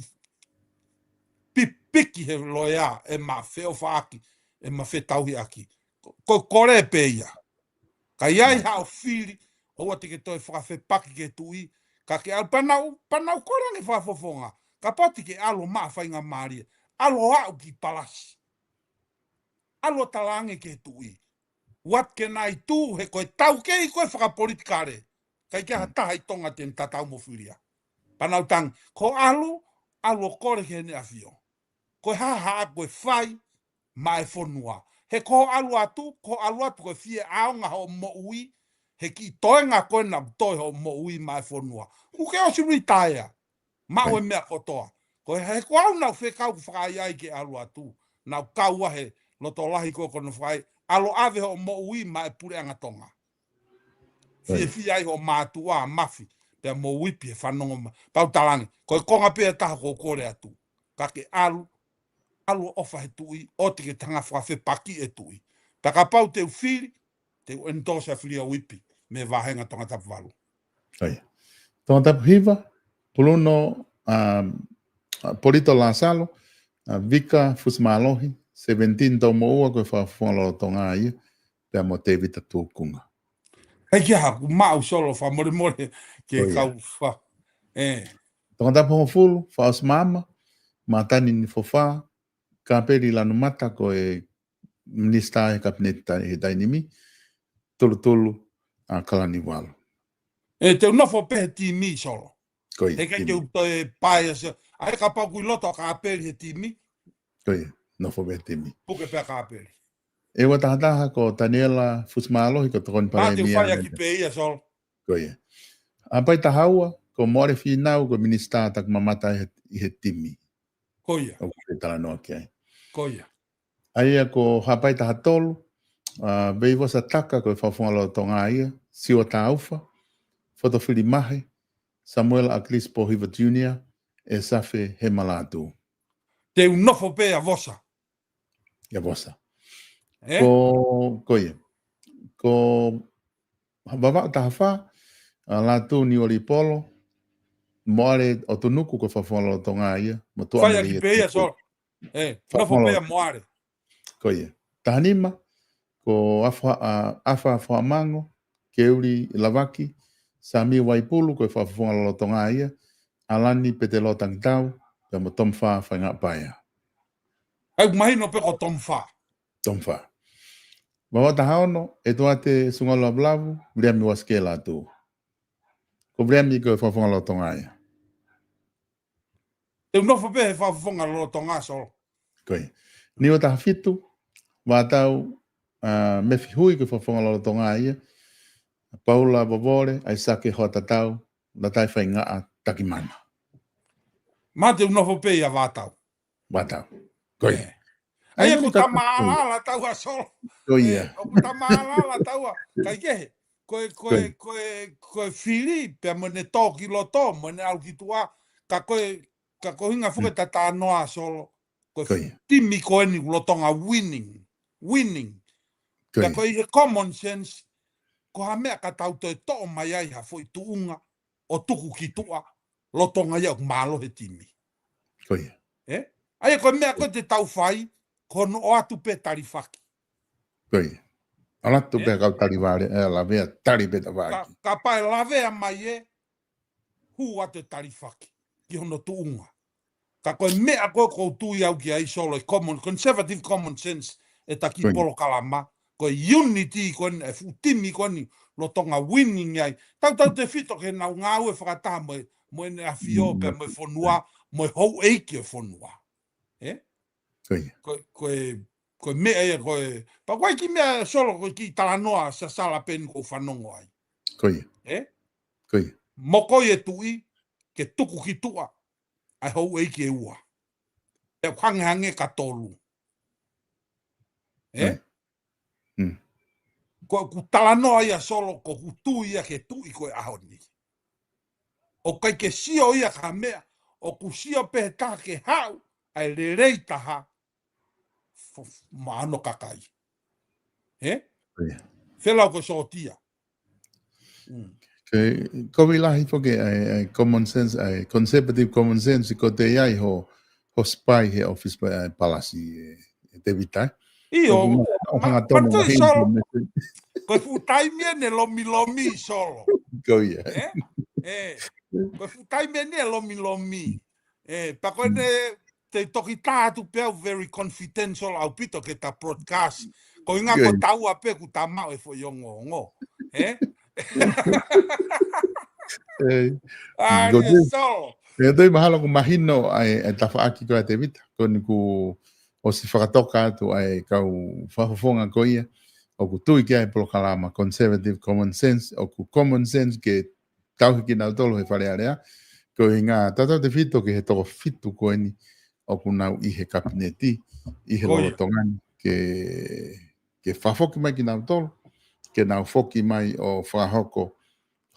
pipiki he loia e ma feo whaaki e ma fe tauhi aki. Ko kore pe ia. Ka iai hao whiri hoa te ke toi whakawhepaki ke tui. Ka ke al panau kore nge whafofonga. Ka pati ke alo maa whainga maria. Alo hao ki palasi. Alo talange ke tui. What can I do? He koe tau ke i koe whakapolitikare. Kai ke hataha i tonga ten tatau mo whiria. Panau tang, ko alo kore ke ne awhio. Koe haha koe whai, mai whonua. He ko alu atu koe fie aonga ho mo ui. He ki toenga koe na toi ho mo ui mai whonua. Uke o si ritaia. Mau e mea kotoa. Koe he ko au nau whekau whakai ai ke alu atu. Nau kaua he loto lahi koe kono whai. Alo ave ho mo ui mai pure anga tonga. Fie ai ho mātua mafi. Pea mo ui pie whanonga. Pau talangi. Koe konga pia taha ko kore atu. Kake alu ofa he tui. O te ke tanga whawhi paki e tui. Taka pau te whiri. Te endosa whiri a wipi. Me vahenga tonga tapu walu. Tonga tapu hiva. Puluno Polito Lasalo. Vika Fusmalohi. 17 tau mo ua koe whawhongalo tonga ia. Pea mo te vita tūkunga. Hei kia haku mau solo wha more ke kau wha. Tonga tapu hongo fulu. Whaos mama. Matani ni fofa. Ka peri lanu mata koe minista e kabineta e dainimi. Tulu kalani walo. Te unofo pehe timi solo. Koe. He kai te utoe paia se. Ai ka pau kui loto ka peri he timi. Koe. Nofo pehe timi. Puke pea ka peri. E wa tahataha ko Daniela Fusmalohi ko tokoni pare mia. Mate whaia ki pe ia solo. Koe. Apai tahaua ko more finau ko minista tak mamata i he timi. Koia. O kore tala noa ki ai. Koia. Aia ko hapai tahatolu. Veivo sa taka ko whawhongalo tonga ia. Siwa taufa. Fotofili mahe. Samuel Aklispo Hiva Jr. E safe he malatu. Te unofo pea vosa. Ia vosa. Ko ia. Ko wawa tahawha. Latu ni oli polo. Moare o tunuku ko whawhongalo tonga ia. Whaia ki pe ia solo. Unofo pea moare. Ko ia. Tahanima. Ko afa whamango. Keuri Lavaki. Sami Waipulu ko whawhongalo tonga ia. Alani petelo tangtau. Ka mo tom wha whainga paia. Ai mahino pe ko tom wha. Tom wha. Wawa tahaono, e toa te sungalo ablavu, vriami waskela atu. Ko vriami ko whawhongalo tonga ia. Te unofo pe he whawhongalo tonga solo. Koe. Ni o taha fitu, wātau mefi hui ko whawhongalo tonga ia. Paula Bobore, ai sake hoa tatau, na tai whainga a takimana. Ma te unofo pe ia vātau. Wātau. Koe. Ai ko tamala tau a solo. Koe. O tamala tau a. Kai kehe. Koe whiri, pia mene tōki loto, mene au ki tua, ka koe hinga whuke tata noa solo. Koe timi koe ni lotonga winning. Ka koe he common sense, ko ha mea ka tau toi tō mai ai ha fwoi tuunga, o tuku ki tua, lotonga ia o malo he timi. Koia. Ai ko mea ko te tau whai, ko no o atu pe tarifaki. Koia. Ala tu pe kau tari vare, la vea tari pe tawaki. Ka pae lavea mai hu ate tarifaki, ki hono tuunga. Ka koe mea ko tui au ki ai solo conservative common sense e taki polo kalama, koe unity koe e futimi koe ni lo tonga winning ai. Tau te fito ke nau ngau e whakata mo ene a fio pe mo fonua, mo hou eike fonua. Koe mea e koe, pa koe ki mea solo koe ki talanoa sa sala pen ko whanongo ai. Koe. Mo koe e tui, ke tuku ki tua, ai hou eike e ua. E hange ka tolu. Ko ku talanoa ia solo, ko ku tui ia ke tui koe ahoni. O kai ke sio ia ka mea, o ku sio pe ka ke hau, ai le rei taha, maano kakai. Whelau ko sotia. Koe lahi foke ai common sense, ai conservative common sense, ko te iai ho spy he office palasi te vitai. Io, ma solo, koe futai mene lomi solo. Koia. Koe futai mene lomi. Pa koe ne te toki tātu pēu very confidential au pito ke ta broadcast. Ko inga ko tau ape ku ta mau e fo yongo. Solo. E doi mahalo ku mahino ai tawhaaki koe te vita. Ko ni ku o si whakatoka atu ai kau whahofonga koia. O ku tui ki ai polo kalama conservative common sense. O ku common sense ke tauhiki nau tolo he wharearea. Ko i ngā tatau te whito ke he toko whitu koe ni. O ku nau i he kabineti. I he lorotongani. Ke whafoki mai ki nau tolo. Ke nau foki mai o whahoko.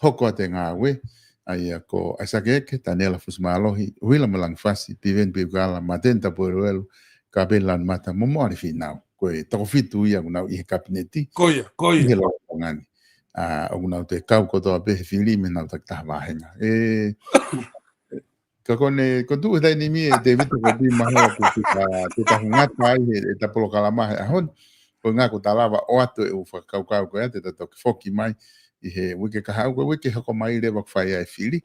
Hoko a te ngā we. Ai ko asake eke tanela fusmalohi. Huila malang fasi. Piven pivgala matenta poeruelu. Ka belan mata momoari finau. Koe toko whitu ia ku nau i he kabineti. Koia. I he lorotongani. O nau te kau kotoa pehe whiri me nau tak taha wahenga. Ka kone, ko tu utai ni mi e te vita ko di mahoa ku ta hungata ai e ta polo kalamahe ahon. Ko ngā ko ta lava o atu e ufa kau ko ea te toki foki mai i he wike kahau ko wike hoko mai rewa kwhai ai whiri.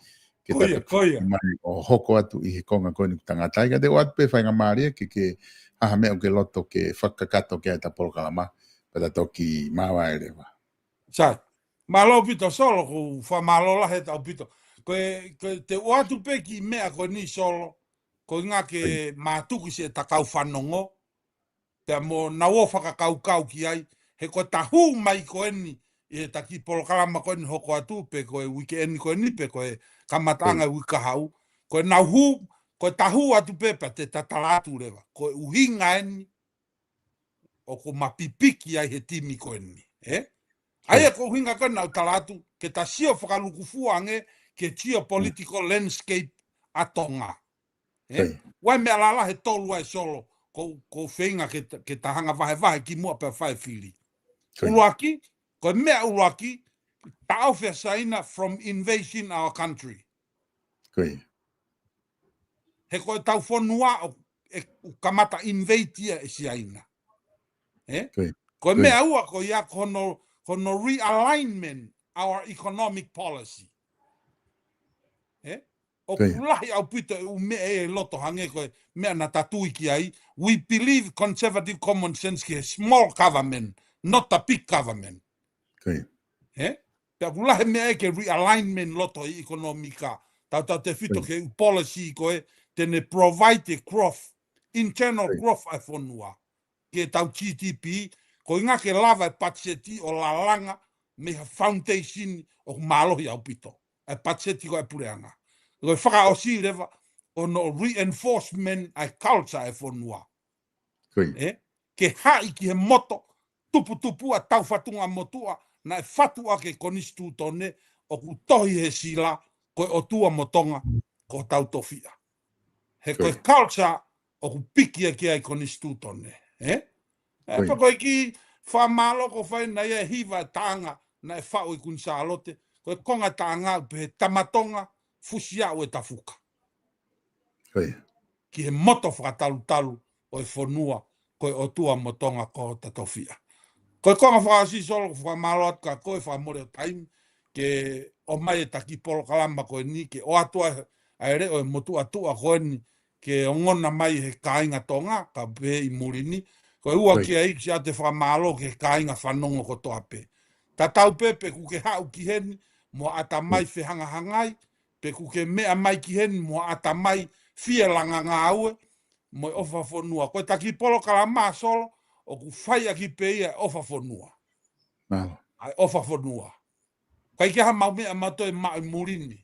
Ke ta toki mai o hoko atu i he konga koni ku tangata. Ka te o atu pe whainga maaria ke haha mea o ke loto ke whakakato ke ai ta polo kalamahe. Pa ta toki mawa e rewa. Sai. Malo pito solo ku whamalola he tau pito. Koe te watu pe ki mea ko ni solo, ko ngā ke mātuki se takau whanongo, te mo na wo whakakau ki ai, he ko tahu mai ko eni, i he taki polokalama ko eni hoko atu, pe koe wike eni ko eni, pe koe kamatanga wikahau, koe nahu, koe tahu atu pe pa te tatalatu rewa, koe uhinga eni, o ko mapipiki ai he timi ko eni, Aia ko hinga ko nau talatu, ke ta sio whakalukufu ange, ke geopolitical landscape atonga. Wai mea lala he tolu ai solo, ko whenga ke ta hanga vahe ki mua pe whae whiri. Uruaki, ko mea uruaki, ta awhia saina from invasion our country. He koe tau whanua e kamata invadia e siaina. Ko mea ua ko ia kono realignment our economic policy. O kulahi au pita u mea e loto hange koe mea na tatui ki ai. We believe conservative common sense ki a small government, not a big government. Pea kulahi mea e ke realignment loto i ekonomika. Tau te fito ke policy koe tene provide growth, internal growth ai whanua. Ke tau GDP, ko inga ke lava e patseti o la langa me ha foundation o malohi au pito. E patseti ko e pureanga. Ko whaka o si rewa o no reinforcement ai culture e whanua. Ke hai ki he moto, tupu a tau whatunga motua, na e whatua ke konistu tone, o ku tohi he sila, ko o tua motonga, ko tau tofia. He koe culture, o ku piki e ki ai konistu tone. Pa koe ki whamalo ko whai na ia hiva tanga na e whao i kun sa alote, Koe konga taanga pe tamatonga fusia o e tafuka. Ki he moto whakatalu o e whanua koe o tua motonga ko tatofia. Koe konga whakasi solo whakamaloat ka koe whakamore o taimi ke o mai e taki polo kalama koe ni ke o atua ai re o e motu atua koe ni ke o ngona mai he kāinga tonga ka pe i murini koe ua ki a iksi a te whakamalo ke kāinga whanongo ko toa pe. Ta tau pepe ku ke hau ki heni mo ata mai whehanga hangai pe ku ke mea mai ki heni mo ata mai fia langa ngā aue mo ofa whanua. Koe taki polo kalama solo o ku whai a ki peia ofa whanua. Ai ofa whanua. Kai ke ha mau mea matoi mai murini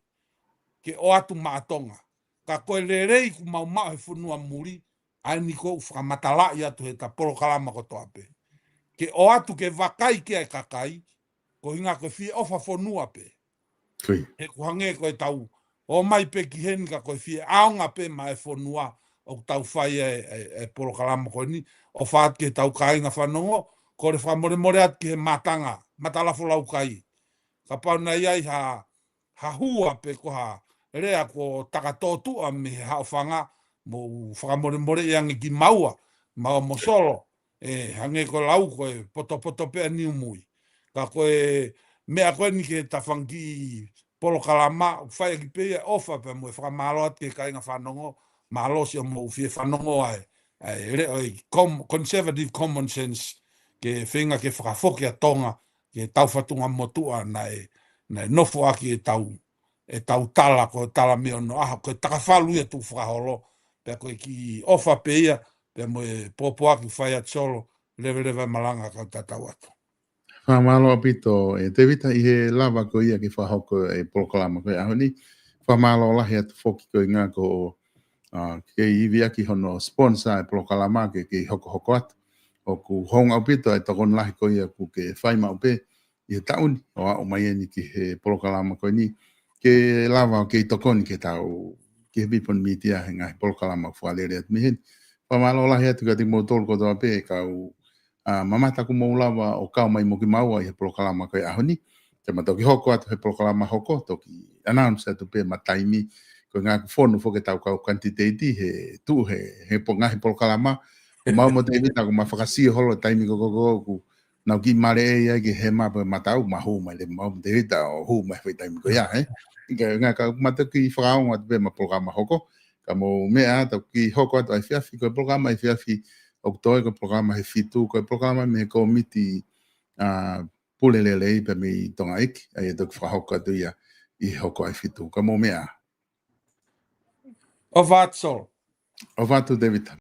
ke o atu maatonga. Ka koe lerei ku mau mau he whanua muri ai ni ko whakamatala i atu he ta polo kalama ko toa pe. Ke o atu ke wakai ke ai kakai ko hinga koe fia ofa whanua pe. He ku hange koe tau o mai pe ki heni ka koe fia aonga pe mai whanua o tau whai e polo kalama koe ni o whaat ke tau kāinga whanongo ko re whamore more at ki he matanga matalafo lau kai. Ka pauna iai ha hua pe ko ha rea ko takatotua me hao whanga mo whakamore more iangi ki maua mau mo solo hange ko lau koe poto pe ni umui. Ka koe mea koe ni ke tawhangi polo kalama whai ki pe ofa pe mo whakamalo at ke kāinga whanongo mahalosi o mo fie whanongo ai conservative common sense ke whenga ke whakafoki a tonga ke tau whatunga motua na nofo aki e tau tala ko tala meo no aha ko takawhalu e tu whakaholo pe koe ki ofa pe ia pe mo e popo aki whai at solo lewe malanga ka tatau atu. Whamalo apito e te vita i he lava ko ia ki whahoko e polokalama koe aho ni whamalo lahi atu whoki koe ngā ko ke iwi aki hono sponsor e polokalama ke hoko atu o ku honga apito e takon lahi ko ia ku ke whaima upe i he tauni o a o mai eni ki he polokalama koe ni ke lava ke i tokoni ke tau ke bipon mitia he ngā polokalama whalere atu mihen whamalo lahi atu ka ti motol ko toa pe kau mamata ku mau lava o kau mai moki maua i he polokalama koe aho ni te matoki hoko atu he polokalama hoko toki announce atu pe mataimi ko ngā whonu fo ke tau kau kantiteiti he tu he ngahi polokalama ko mau mo te evita ko mawhakasi holo taimi ko nau ki mare e ki he mapa matau mahu mai le mau mo te evita o hu mai whai taimi ko ia ngā ka matoki whakaonga atu pe ma polokalama hoko ka mo mea tau ki hoko atu ai whiawhi ko polokalama ai whiawhi o toi ko programa he fitu ko programa me komiti pulelelei pe mi tonga iki ai dok whahoka tu ia i hoko ai fitu ka mo mea O vatso o vatu David